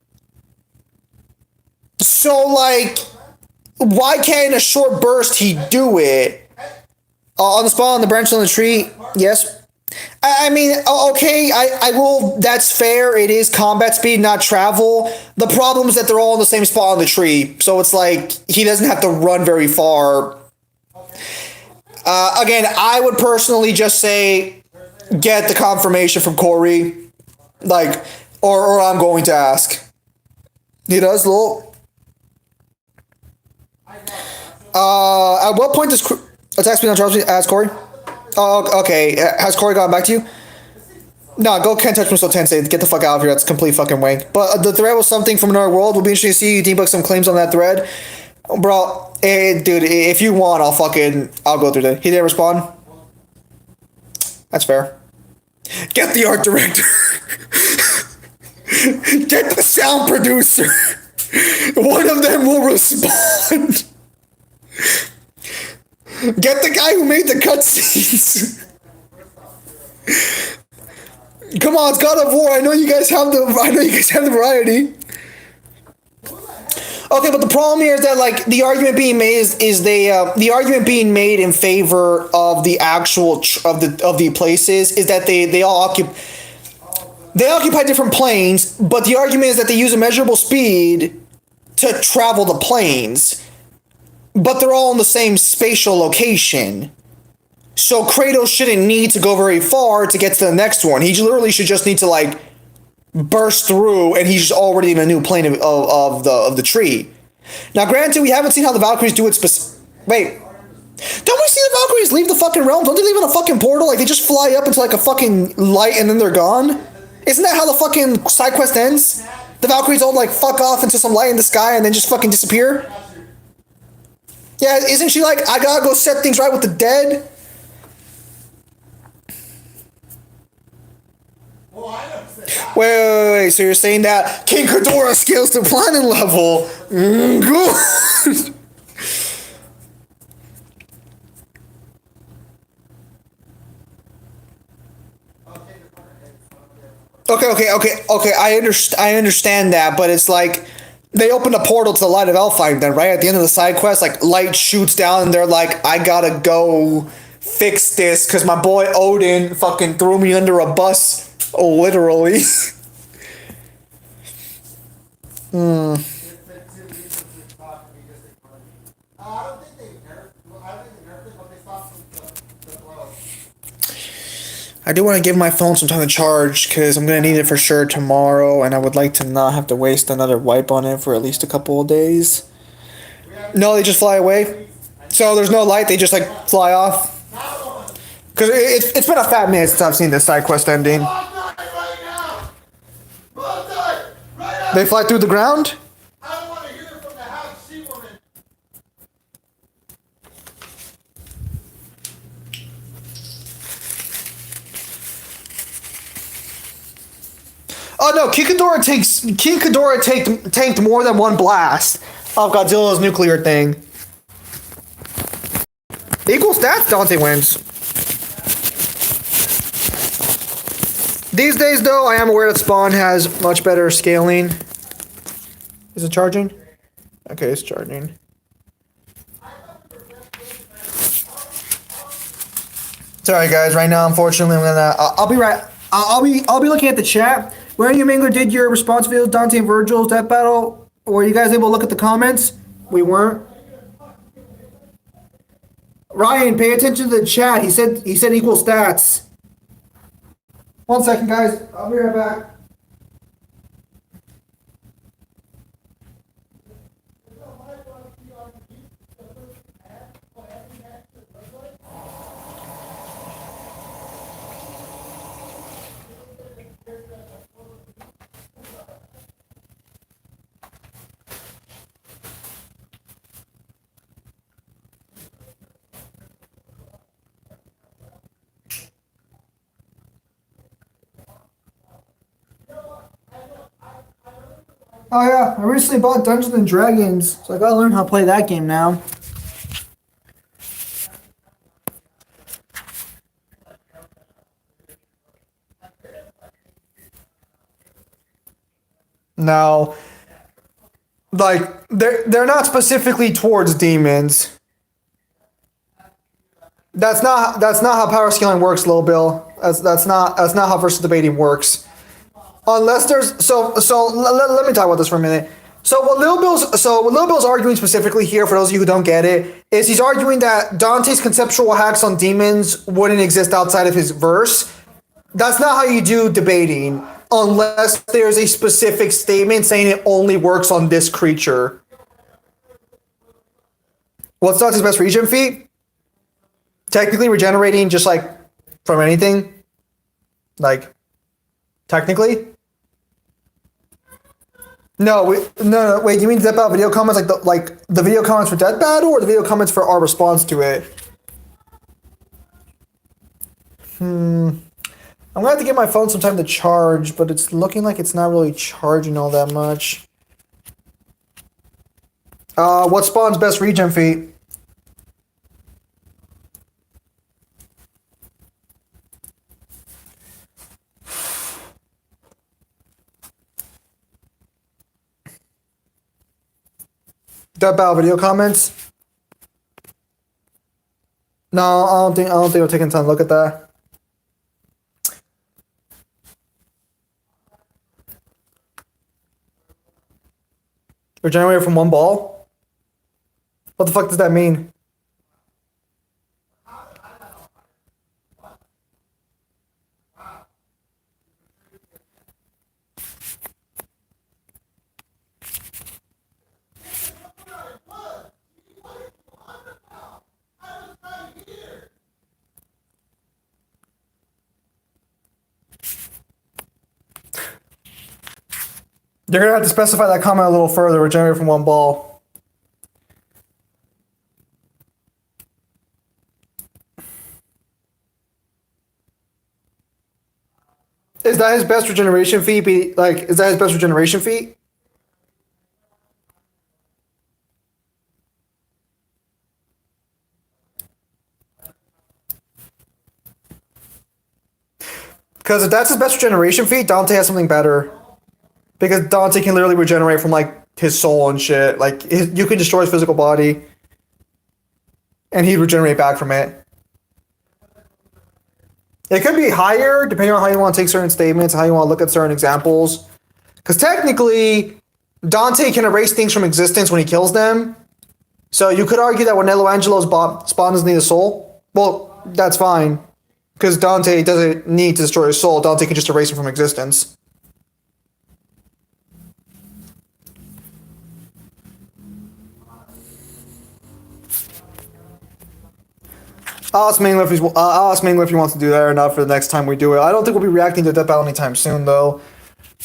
So like, why can't in a short burst he do it? On the spot, on the branch, on the tree, yes. I mean, okay, I will. That's fair. It is combat speed, not travel. The problem is that they're all in the same spot on the tree, so it's like he doesn't have to run very far. Again, I would personally just say get the confirmation from Corey, like, or I'm going to ask. He does, lol. At what point does attack speed on Charles ask Corey? Oh, okay. Has Corey gotten back to you? No, go Can't Touch Missile Tensei. Get the fuck out of here. That's complete fucking wank. But the thread was something from another world. Will be interesting to see you debug some claims on that thread. Bro, dude, if you want, I'll go through that. He didn't respond? That's fair. Get the art director. Get the sound producer. One of them will respond. Get the guy who made the cutscenes. Come on, it's God of War. I know you guys have the variety. Okay, but the problem here is that like the argument being made is the argument being made in favor of the actual of the places is that they all occupy different planes, but the argument is that they use a measurable speed to travel the planes, but they're all in the same spatial location. So Kratos shouldn't need to go very far to get to the next one. He literally should just need to like burst through, and he's already in a new plane of the tree. Now, granted, we haven't seen how the Valkyries do it. Wait, don't we see the Valkyries leave the fucking realm? Don't they leave in a fucking portal? Like they just fly up into like a fucking light and then they're gone. Isn't that how the fucking side quest ends? The Valkyries all like fuck off into some light in the sky and then just fucking disappear. Yeah, isn't she like, I gotta go set things right with the dead? Wait, so you're saying that King Ghidorah scales to planet level? Good. Okay. I understand that, but it's like they opened a portal to the Light of Elfheim. Then, right at the end of the side quest, like light shoots down, and they're like, "I gotta go fix this because my boy Odin fucking threw me under a bus." Literally. I do want to give my phone some time to charge because I'm going to need it for sure tomorrow, and I would like to not have to waste another wipe on it for at least a couple of days. No, they just fly away. So there's no light, they just like fly off. Because it's been a fat minute since I've seen this side quest ending. They fly through the ground? I want to hear from the house she woman. Oh no, King Ghidorah tanked more than one blast of Godzilla's nuclear thing. Equal stats, Dante wins. These days, though, I am aware that Spawn has much better scaling. Is it charging? Okay, it's charging. Sorry, guys. Right now, unfortunately, I'm gonna. I'll be right. I'll be looking at the chat. Where you Mangler did your response videos, Dante and Virgil's death battle. Were you guys able to look at the comments? We weren't. Ryan, pay attention to the chat. He said equal stats. 1 second, guys. I'll be right back. Oh yeah, I recently bought Dungeons and Dragons, so I gotta learn how to play that game now. Now, Like they're not specifically towards demons. That's not how power scaling works, Lil Bill. That's not how versus debating works. Unless there's let me talk about this for a minute. What Lil Bill's arguing specifically here, for those of you who don't get it, is he's arguing that Dante's conceptual hacks on demons wouldn't exist outside of his verse. That's not how you do debating, unless there's a specific statement saying it only works on this creature. What's Dante's best regen feat? Technically regenerating just like from anything. Like, technically? No, wait, you mean Death Battle video comments like the video comments for Death Battle or the video comments for our response to it? I'm gonna have to get my phone some time to charge, but it's looking like it's not really charging all that much. What Spawn's best regen feat? Death Battle video comments? No, I don't think we're taking time to look at that. Regenerated from one ball? What the fuck does that mean? You're gonna have to specify that comment a little further. Regenerated from one ball. Is that his best regeneration feat? Is that his best regeneration feat? Because if that's his best regeneration feat, Dante has something better. Because Dante can literally regenerate from like his soul and shit. Like you can destroy his physical body, and he'd regenerate back from it. It could be higher depending on how you want to take certain statements, how you want to look at certain examples. Because technically, Dante can erase things from existence when he kills them. So you could argue that when Nello Angelo's Spawn doesn't need a soul. Well, that's fine. Because Dante doesn't need to destroy his soul. Dante can just erase him from existence. I'll ask Mingler if he wants to do that or not for the next time we do it. I don't think we'll be reacting to Death Battle anytime soon, though.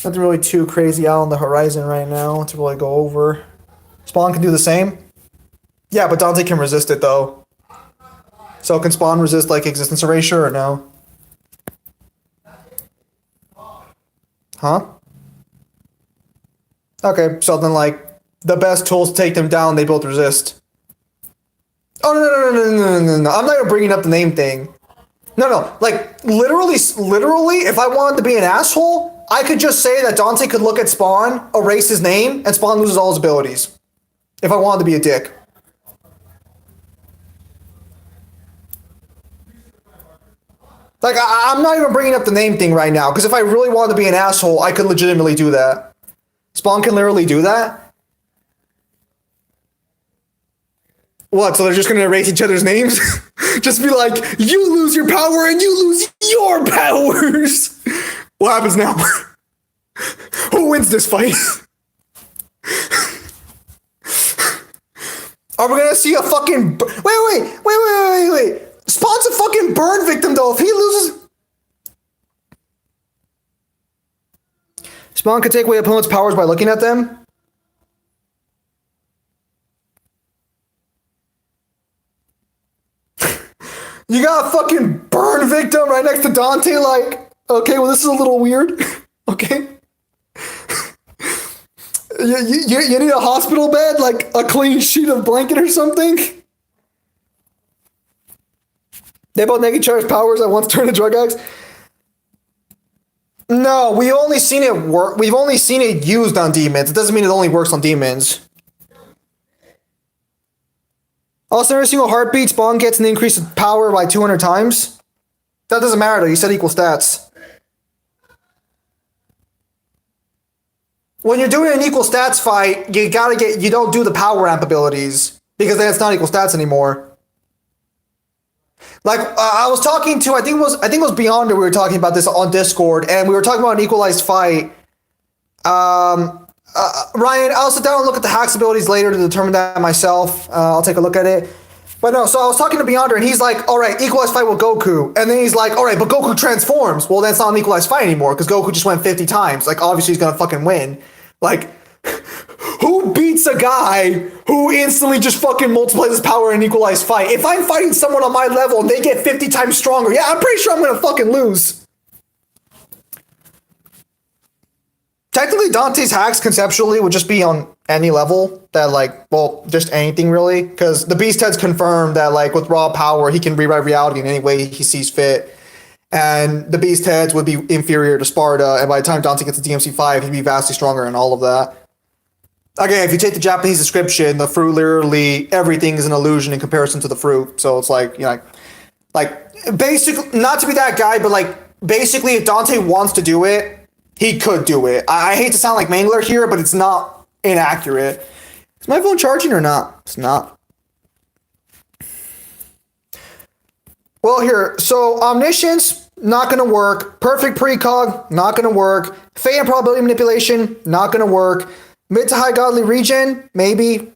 Nothing really too crazy out on the horizon right now to really go over. Spawn can do the same. Yeah, but Dante can resist it, though. So can Spawn resist, like, existence erasure or no? Huh? Okay, so then, like, the best tools to take them down, they both resist. Oh, no. I'm not even bringing up the name thing. No. Like, literally, if I wanted to be an asshole, I could just say that Dante could look at Spawn, erase his name, and Spawn loses all his abilities. If I wanted to be a dick. Like, I'm not even bringing up the name thing right now, because if I really wanted to be an asshole, I could legitimately do that. Spawn can literally do that? What, so they're just gonna erase each other's names? Just be like, you lose your power and you lose your powers! What happens now? Who wins this fight? Are we gonna see a fucking... Wait. Spawn's a fucking burn victim, though. If he loses... Spawn can take away opponent's powers by looking at them? You got a fucking burn victim right next to Dante, like, okay, well, this is a little weird. Okay. You need a hospital bed, like a clean sheet of blanket or something? They both negative charge powers at once turn to drug addicts. No, we've only seen it work. We've only seen it used on demons. It doesn't mean it only works on demons. Also, every single heartbeat, Spawn gets an increase in power by 200 times. That doesn't matter though. You said equal stats. When you're doing an equal stats fight, you don't do the power amp abilities because then it's not equal stats anymore. Like I was talking to, I think it was Beyonder. We were talking about this on Discord, and we were talking about an equalized fight. Ryan, I'll sit down and look at the hacks abilities later to determine that myself. I'll take a look at it. But no, so I was talking to Beyonder, and he's like, all right, equalized fight with Goku. And then he's like, all right, but Goku transforms. Well, that's not an equalized fight anymore, because Goku just went 50 times. Like, obviously he's gonna fucking win. Like, who beats a guy who instantly just fucking multiplies his power in an equalized fight? If I'm fighting someone on my level and they get 50 times stronger, yeah, I'm pretty sure I'm gonna fucking lose. Technically, Dante's hacks conceptually would just be on any level that, like, well, just anything really. Because the Beast Head's confirmed that, like, with raw power, he can rewrite reality in any way he sees fit. And the Beast Heads would be inferior to Sparta, and by the time Dante gets to DMC5, he'd be vastly stronger and all of that. Again, if you take the Japanese description, the fruit literally, everything is an illusion in comparison to the fruit. So it's like, you know, like basically, not to be that guy, but like, basically, if Dante wants to do it, he could do it. I hate to sound like Mangler here, but it's not inaccurate. Is my phone charging or not? It's not. Well, here, so Omniscience, not going to work. Perfect Precog, not going to work. Fate and Probability Manipulation, not going to work. Mid to High Godly Regen, maybe.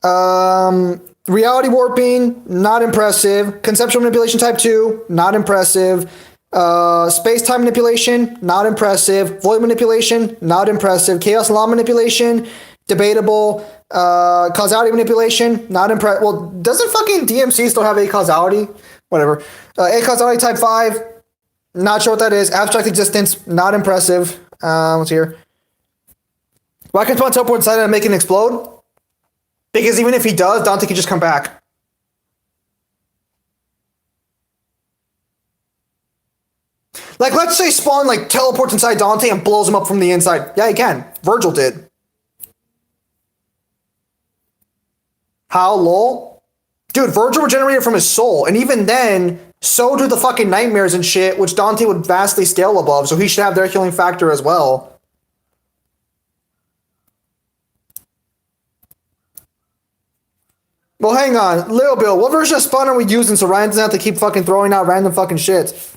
Reality Warping, not impressive. Conceptual Manipulation Type 2, not impressive. Space-Time Manipulation, not impressive. Void Manipulation, not impressive. Chaos Law Manipulation, debatable. Causality Manipulation, not impressive. Well, doesn't fucking DMC still have a causality? Whatever. A causality Type 5, not sure what that is. Abstract Existence, not impressive. What's here? Why can Spawn teleport inside and make it explode? Because even if he does, Dante can just come back. Like, let's say Spawn, like, teleports inside Dante and blows him up from the inside. Yeah, he can. Virgil did. How, lol? Dude, Virgil regenerated from his soul, and even then, so do the fucking nightmares and shit, which Dante would vastly scale above, so he should have their healing factor as well. Well, hang on. Lil Bill, what version of Spawn are we using so Ryan doesn't have to keep fucking throwing out random fucking shit?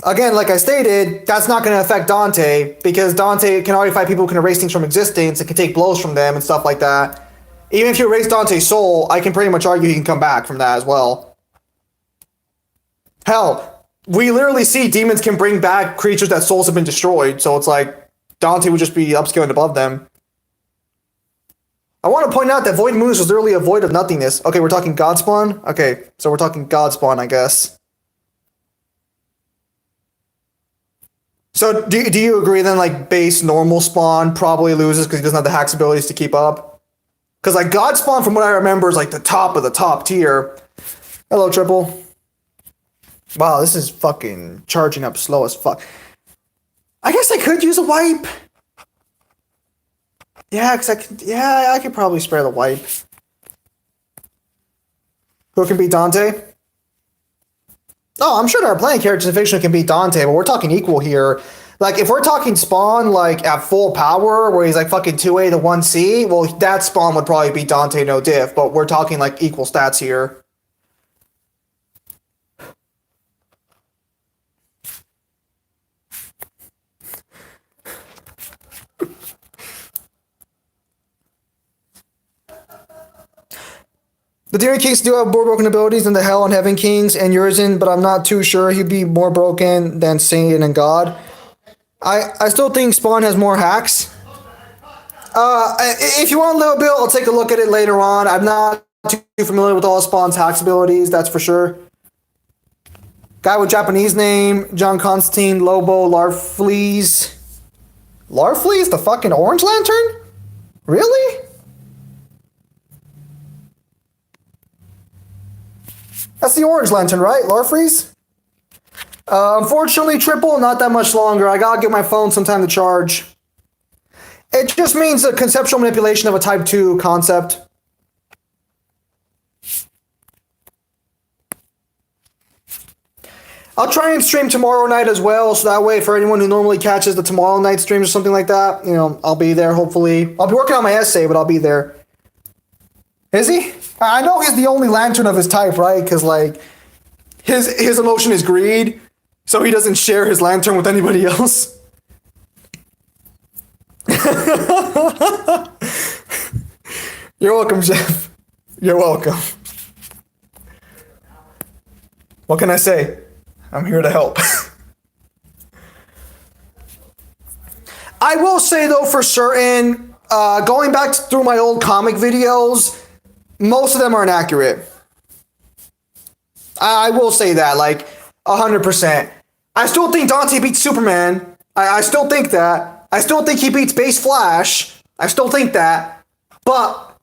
Again, like I stated, that's not going to affect Dante, because Dante can already fight people who can erase things from existence and can take blows from them and stuff like that. Even if you erase Dante's soul, I can pretty much argue he can come back from that as well. Hell, we literally see demons can bring back creatures that souls have been destroyed, so it's like Dante would just be upscaling above them. I want to point out that Void Moons was literally a void of nothingness. Okay, we're talking Godspawn? Okay, so we're talking Godspawn, I guess. So do you agree then, like, base normal Spawn probably loses because he doesn't have the hacks abilities to keep up? Because, like, Godspawn, from what I remember, is, like, the top of the top tier. Hello, Triple. Wow, this is fucking charging up slow as fuck. I guess I could use a wipe. Yeah, I could probably spare the wipe. Who can beat Dante? Oh, I'm sure there are plenty of characters in fiction who can beat Dante, but we're talking equal here. Like, if we're talking Spawn, like, at full power, where he's, like, fucking 2A to 1C, well, that Spawn would probably beat Dante no diff, but we're talking, like, equal stats here. The Demon Kings do have more broken abilities than the Hell and Heaven Kings and Urizen, but I'm not too sure he'd be more broken than Satan and God. I still think Spawn has more hacks. If you want Little Bill, I'll take a look at it later on. I'm not too familiar with all Spawn's hacks abilities, that's for sure. Guy with Japanese name, John Constantine, Lobo, Larfleeze. Larfleeze? The fucking Orange Lantern? Really? That's the Orange Lantern, right? Larfleeze? Unfortunately, triple, not that much longer. I gotta give my phone some time to charge. It just means a conceptual manipulation of a type 2 concept. I'll try and stream tomorrow night as well, so that way for anyone who normally catches the tomorrow night streams or something like that, I'll be there hopefully. I'll be working on my essay, but I'll be there. Is he? I know he's the only lantern of his type, right? Because, like, his emotion is greed, so he doesn't share his lantern with anybody else. You're welcome, Jeff. You're welcome. What can I say? I'm here to help. I will say, though, for certain, going back through my old comic videos, most of them are inaccurate. I will say that, like, 100%. I still think Dante beats Superman. I still think that. I still think he beats Base Flash. I still think that. But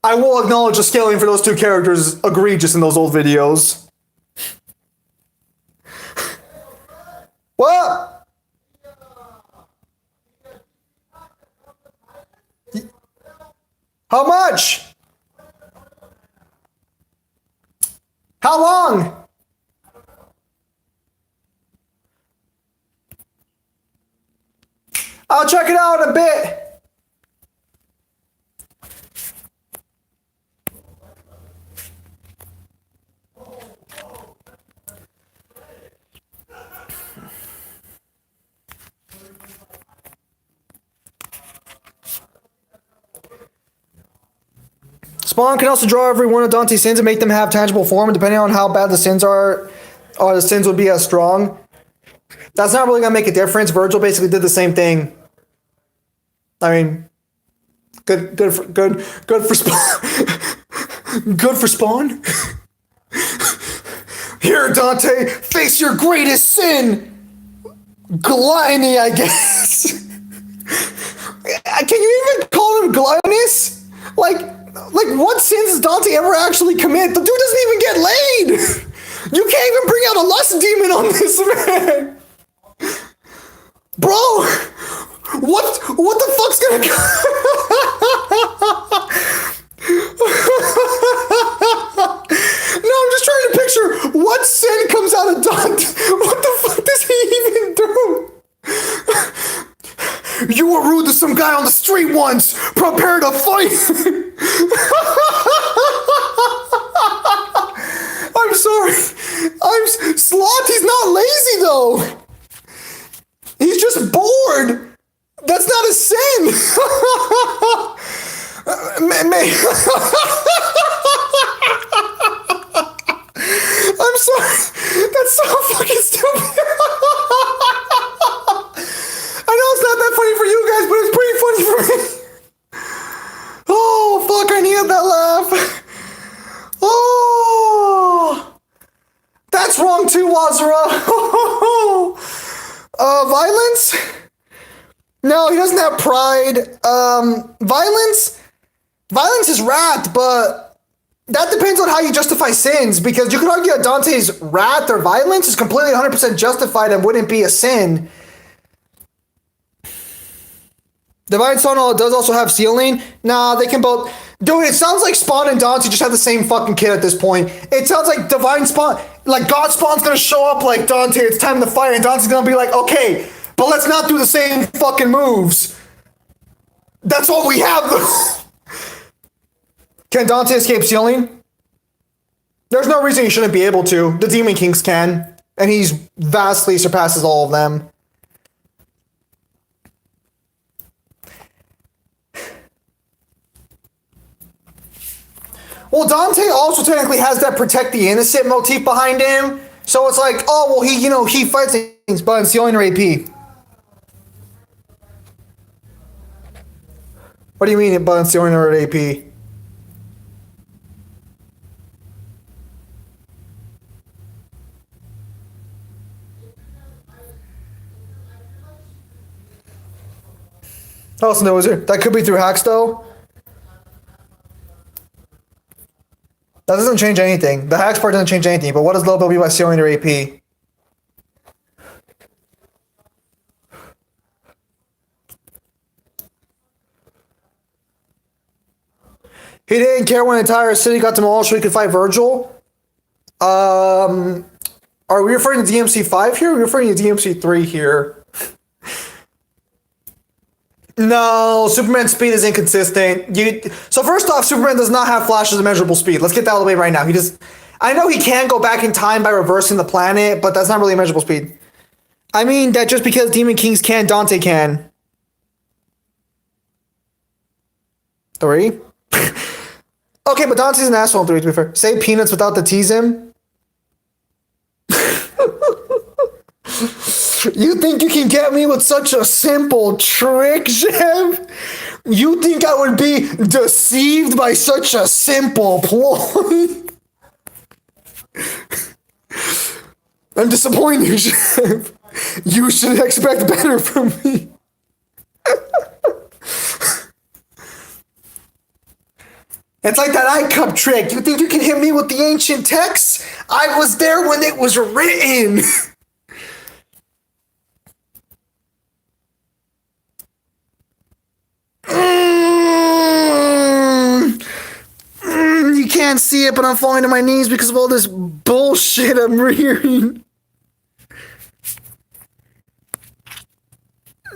I will acknowledge the scaling for those two characters is egregious in those old videos. What? How much? How long? I'll check it out in a bit. Spawn can also draw every one of Dante's sins and make them have tangible form, and depending on how bad the sins are, or the sins would be as strong. That's not really gonna make a difference. Virgil basically did the same thing. I mean, good for Spawn. Good for Spawn. Here, Dante, face your greatest sin. Gluttony, I guess. Can you even call him gluttonous? Like what sins does Dante ever actually commit? The dude doesn't even get laid. You can't even bring out a lust demon on this man. Bro, what the fuck's gonna go? No, I'm just trying to picture what sin comes out of Dante. What the fuck does he even do? You were rude to some guy on the street once. Prepare to fight. I'm sorry. Sloth, he's not lazy though. He's just bored. That's not a sin. I'm sorry. That's so fucking stupid. I know it's not that funny for you guys, but it's pretty funny for me. Oh, fuck, I needed that laugh. Oh, that's wrong too, Wazura. Violence? No, he doesn't have pride. Violence is wrath, but that depends on how you justify sins, because you could argue that Dante's wrath or violence is completely 100% justified and wouldn't be a sin. Divine Spawn does also have sealing. Nah, they can both. Dude, it sounds like Spawn and Dante just have the same fucking kid at this point. It sounds like Divine Spawn, like God Spawn's gonna show up like Dante, it's time to fight, and Dante's gonna be like, okay, but let's not do the same fucking moves. That's what we have though. Can Dante escape sealing? There's no reason he shouldn't be able to. The Demon Kings can, and he's vastly surpasses all of them. Well, Dante also technically has that protect the innocent motif behind him. So it's like, oh, well, he fights things, but it's sealing or AP. What do you mean, but it's sealing or AP? Oh, so no, is there? That could be through hacks, though. That doesn't change anything. The hacks part doesn't change anything, but what does low bill be by sealing or AP? He didn't care when the entire city got demolished so he could fight Virgil. Are we referring to DMC 5 here? Or are we referring to DMC 3 here? No, Superman's speed is inconsistent. So first off, Superman does not have Flash's immeasurable speed. Let's get that out of the way right now. I know he can go back in time by reversing the planet, but that's not really immeasurable speed. I mean that just because Demon Kings can, Dante can. 3? Okay, but Dante's an asshole in 3, to be fair. Say Peanuts without the tease him. You think you can get me with such a simple trick, Jeff? You think I would be deceived by such a simple ploy? I'm disappointed, Jeff. You should expect better from me. It's like that iCup trick. You think you can hit me with the ancient texts? I was there when it was written. You can't see it, but I'm falling to my knees because of all this bullshit I'm hearing.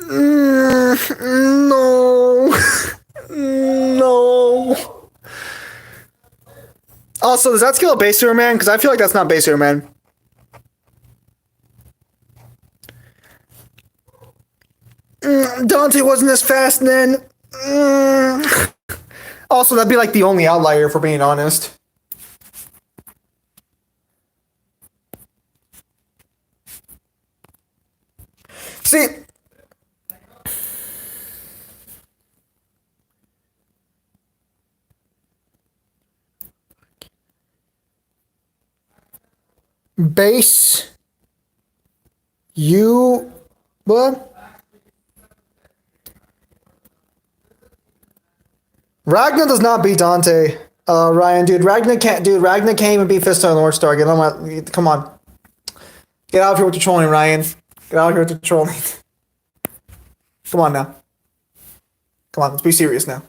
No. No. Also, does that scale Base Superman? Because I feel like that's not Base Superman. Dante wasn't as fast then. Also, that'd be like the only outlier, for being honest. See, Base, what? Ragnar does not beat Dante. Ryan, dude, Ragnar can't even beat Fist of the North Star. Come on. Get out of here with the trolling, Ryan. Get out of here with the trolling. Come on now. Come on, let's be serious now.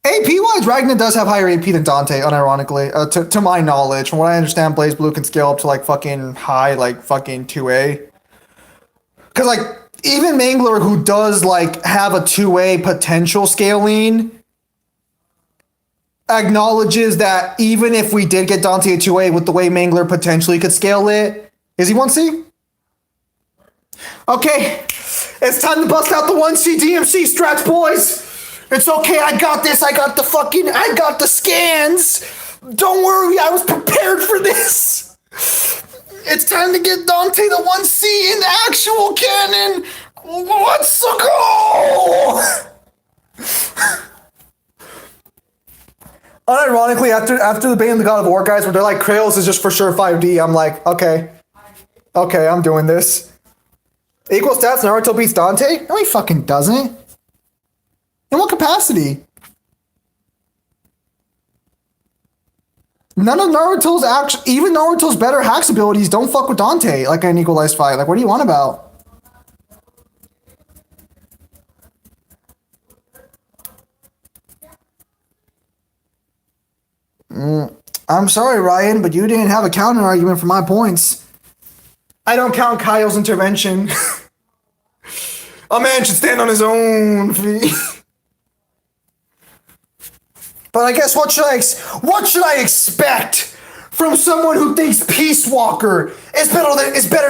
AP-wise, Ragnar does have higher AP than Dante, unironically. To my knowledge. From what I understand, Blaze Blue can scale up to like fucking high, like fucking 2A. Because like, even Mangler, who does like have a 2A potential scaling, acknowledges that even if we did get Dante a 2A with the way Mangler potentially could scale it, is he 1C? Okay, it's time to bust out the 1C DMC strats, boys. It's okay, I got this. I got the scans. Don't worry, I was prepared for this. It's time to get Dante the 1C in the actual canon. Let's go! Unironically, after the Bane of the God of War guys, where they're like, Kratos is just for sure 5D, I'm like, okay, I'm doing this. Equal stats, Naruto beats Dante? No, he fucking doesn't. In what capacity? None of Naruto's even Naruto's better hacks abilities don't fuck with Dante like an equalized fight. Like, what do you want about? I'm sorry, Ryan, but you didn't have a counter argument for my points. I don't count Kyle's intervention. A man should stand on his own feet. But I guess what should I expect from someone who thinks Peace Walker is better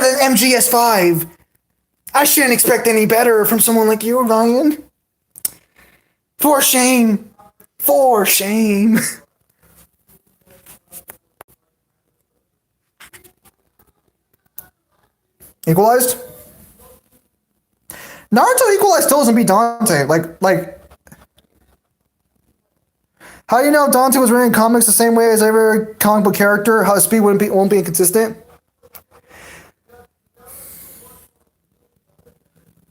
than MGS5? I shouldn't expect any better from someone like you, Ryan. For shame. For shame. Equalized? Naruto equalized still doesn't beat Dante. Like how do you know Dante was written in comics the same way as every comic book character? How his speed won't be inconsistent?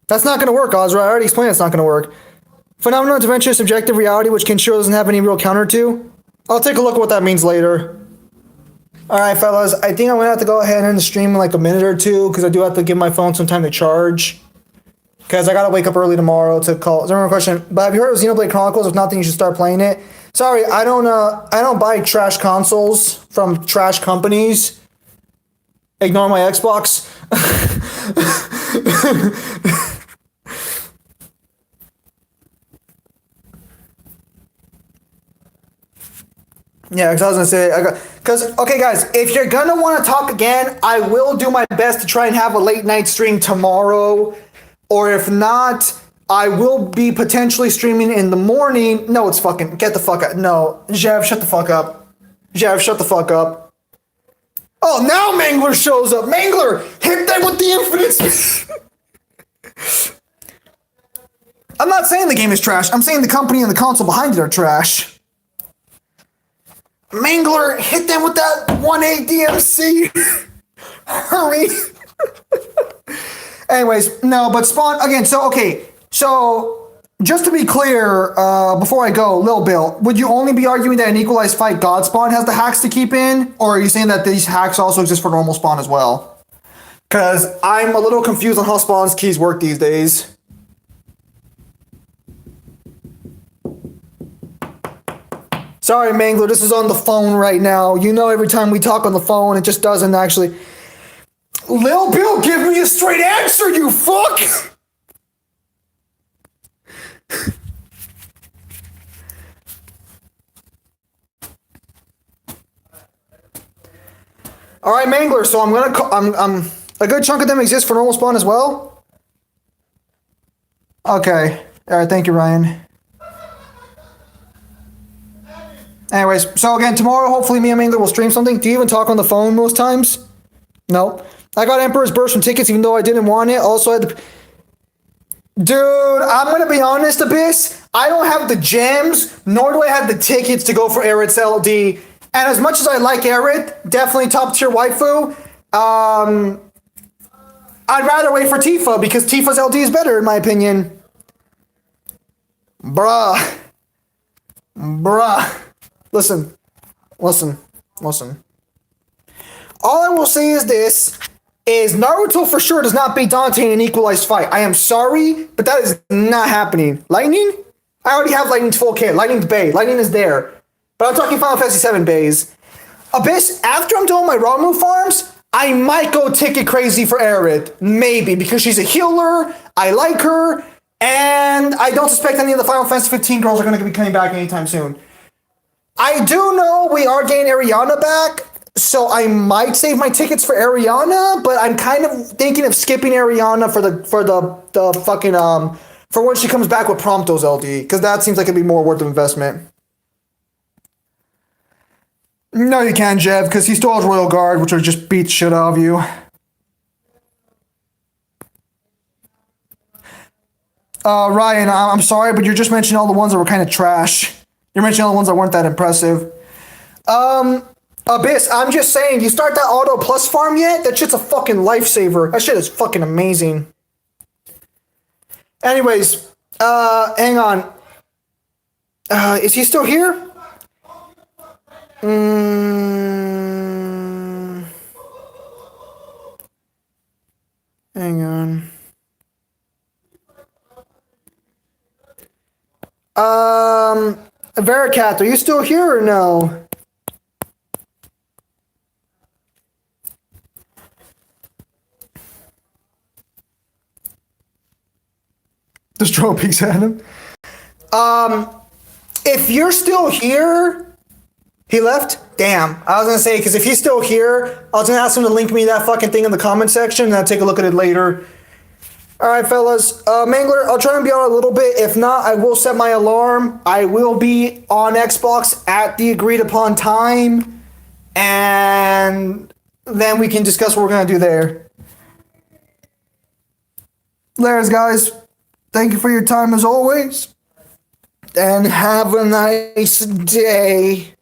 That's not going to work, Ozra. I already explained it's not going to work. Phenomenal intervention is subjective reality, which Kenshiro doesn't have any real counter to. I'll take a look at what that means later. Alright, fellas. I think I'm going to have to go ahead and end the stream in like a minute or two, because I do have to give my phone some time to charge. because I gotta wake up early tomorrow to call. Is question? But have you heard of Xenoblade Chronicles? If nothing, you should start playing it. Sorry, I don't buy trash consoles from trash companies. Ignore my Xbox. Yeah, because I was gonna say, because okay, guys, if you're gonna want to talk again, I will do my best to try and have a late night stream tomorrow, or if not, I will be potentially streaming in the morning. No, it's fucking get the fuck out. No, Jeff, shut the fuck up. Jeff, shut the fuck up. Oh, now Mangler shows up. Mangler, hit them with the infinite. I'm not saying the game is trash. I'm saying the company and the console behind it are trash. Mangler, hit them with that 1A DMC. Hurry. Anyways, no, but Spawn, again, so, okay. So, just to be clear, before I go, Lil Bill, would you only be arguing that an equalized fight God Spawn has the hacks to keep in? Or are you saying that these hacks also exist for normal Spawn as well? Because I'm a little confused on how Spawn's keys work these days. Sorry, Mangler, this is on the phone right now. You know every time we talk on the phone, it just doesn't actually... Lil Bill, give me a straight answer, you fuck! Alright, Mangler, so I'm a good chunk of them exist for normal Spawn as well? Okay. Alright, thank you, Ryan. Anyways, so again, tomorrow, hopefully me and Mangler will stream something. Do you even talk on the phone most times? No. I got Emperor's Burst from tickets even though I didn't want it. Also, I had the... Dude, I'm going to be honest, Abyss. I don't have the gems, nor do I have the tickets to go for Aerith's LD. And as much as I like Aerith, definitely top tier waifu, I'd rather wait for Tifa because Tifa's LD is better in my opinion. Bruh. Listen. All I will say is this, is Naruto for sure does not beat Dante in an equalized fight. I am sorry, but that is not happening. Lightning? I already have Lightning's full kit. Lightning's Bay. Lightning is there. But I'm talking Final Fantasy VII Bays. Abyss, after I'm done with my Ramu farms, I might go ticket crazy for Aerith. Maybe, because she's a healer, I like her, and I don't suspect any of the Final Fantasy 15 girls are going to be coming back anytime soon. I do know we are getting Ariana back, so I might save my tickets for Ariana, but I'm kind of thinking of skipping Ariana for the fucking for when she comes back with Prompto's LD, because that seems like it'd be more worth the investment. No, you can't, Jev, because he still has Royal Guard, which would just beat shit out of you. Ryan, I'm sorry, but you're just mentioning all the ones that were kind of trash. You're mentioning all the ones that weren't that impressive. Abyss, I'm just saying, you start that auto plus farm yet? That shit's a fucking lifesaver. That shit is fucking amazing. Anyways, hang on. Is he still here? Hang on. Vericat, are you still here or no? Just throw peeks at him. If you're still here, he left? Damn. I was gonna say, because if he's still here, I was gonna ask him to link me that fucking thing in the comment section and I'll take a look at it later. Alright, fellas. Mangler, I'll try and be on a little bit. If not, I will set my alarm. I will be on Xbox at the agreed upon time. And then we can discuss what we're gonna do there. There's, guys. Thank you for your time as always. And have a nice day.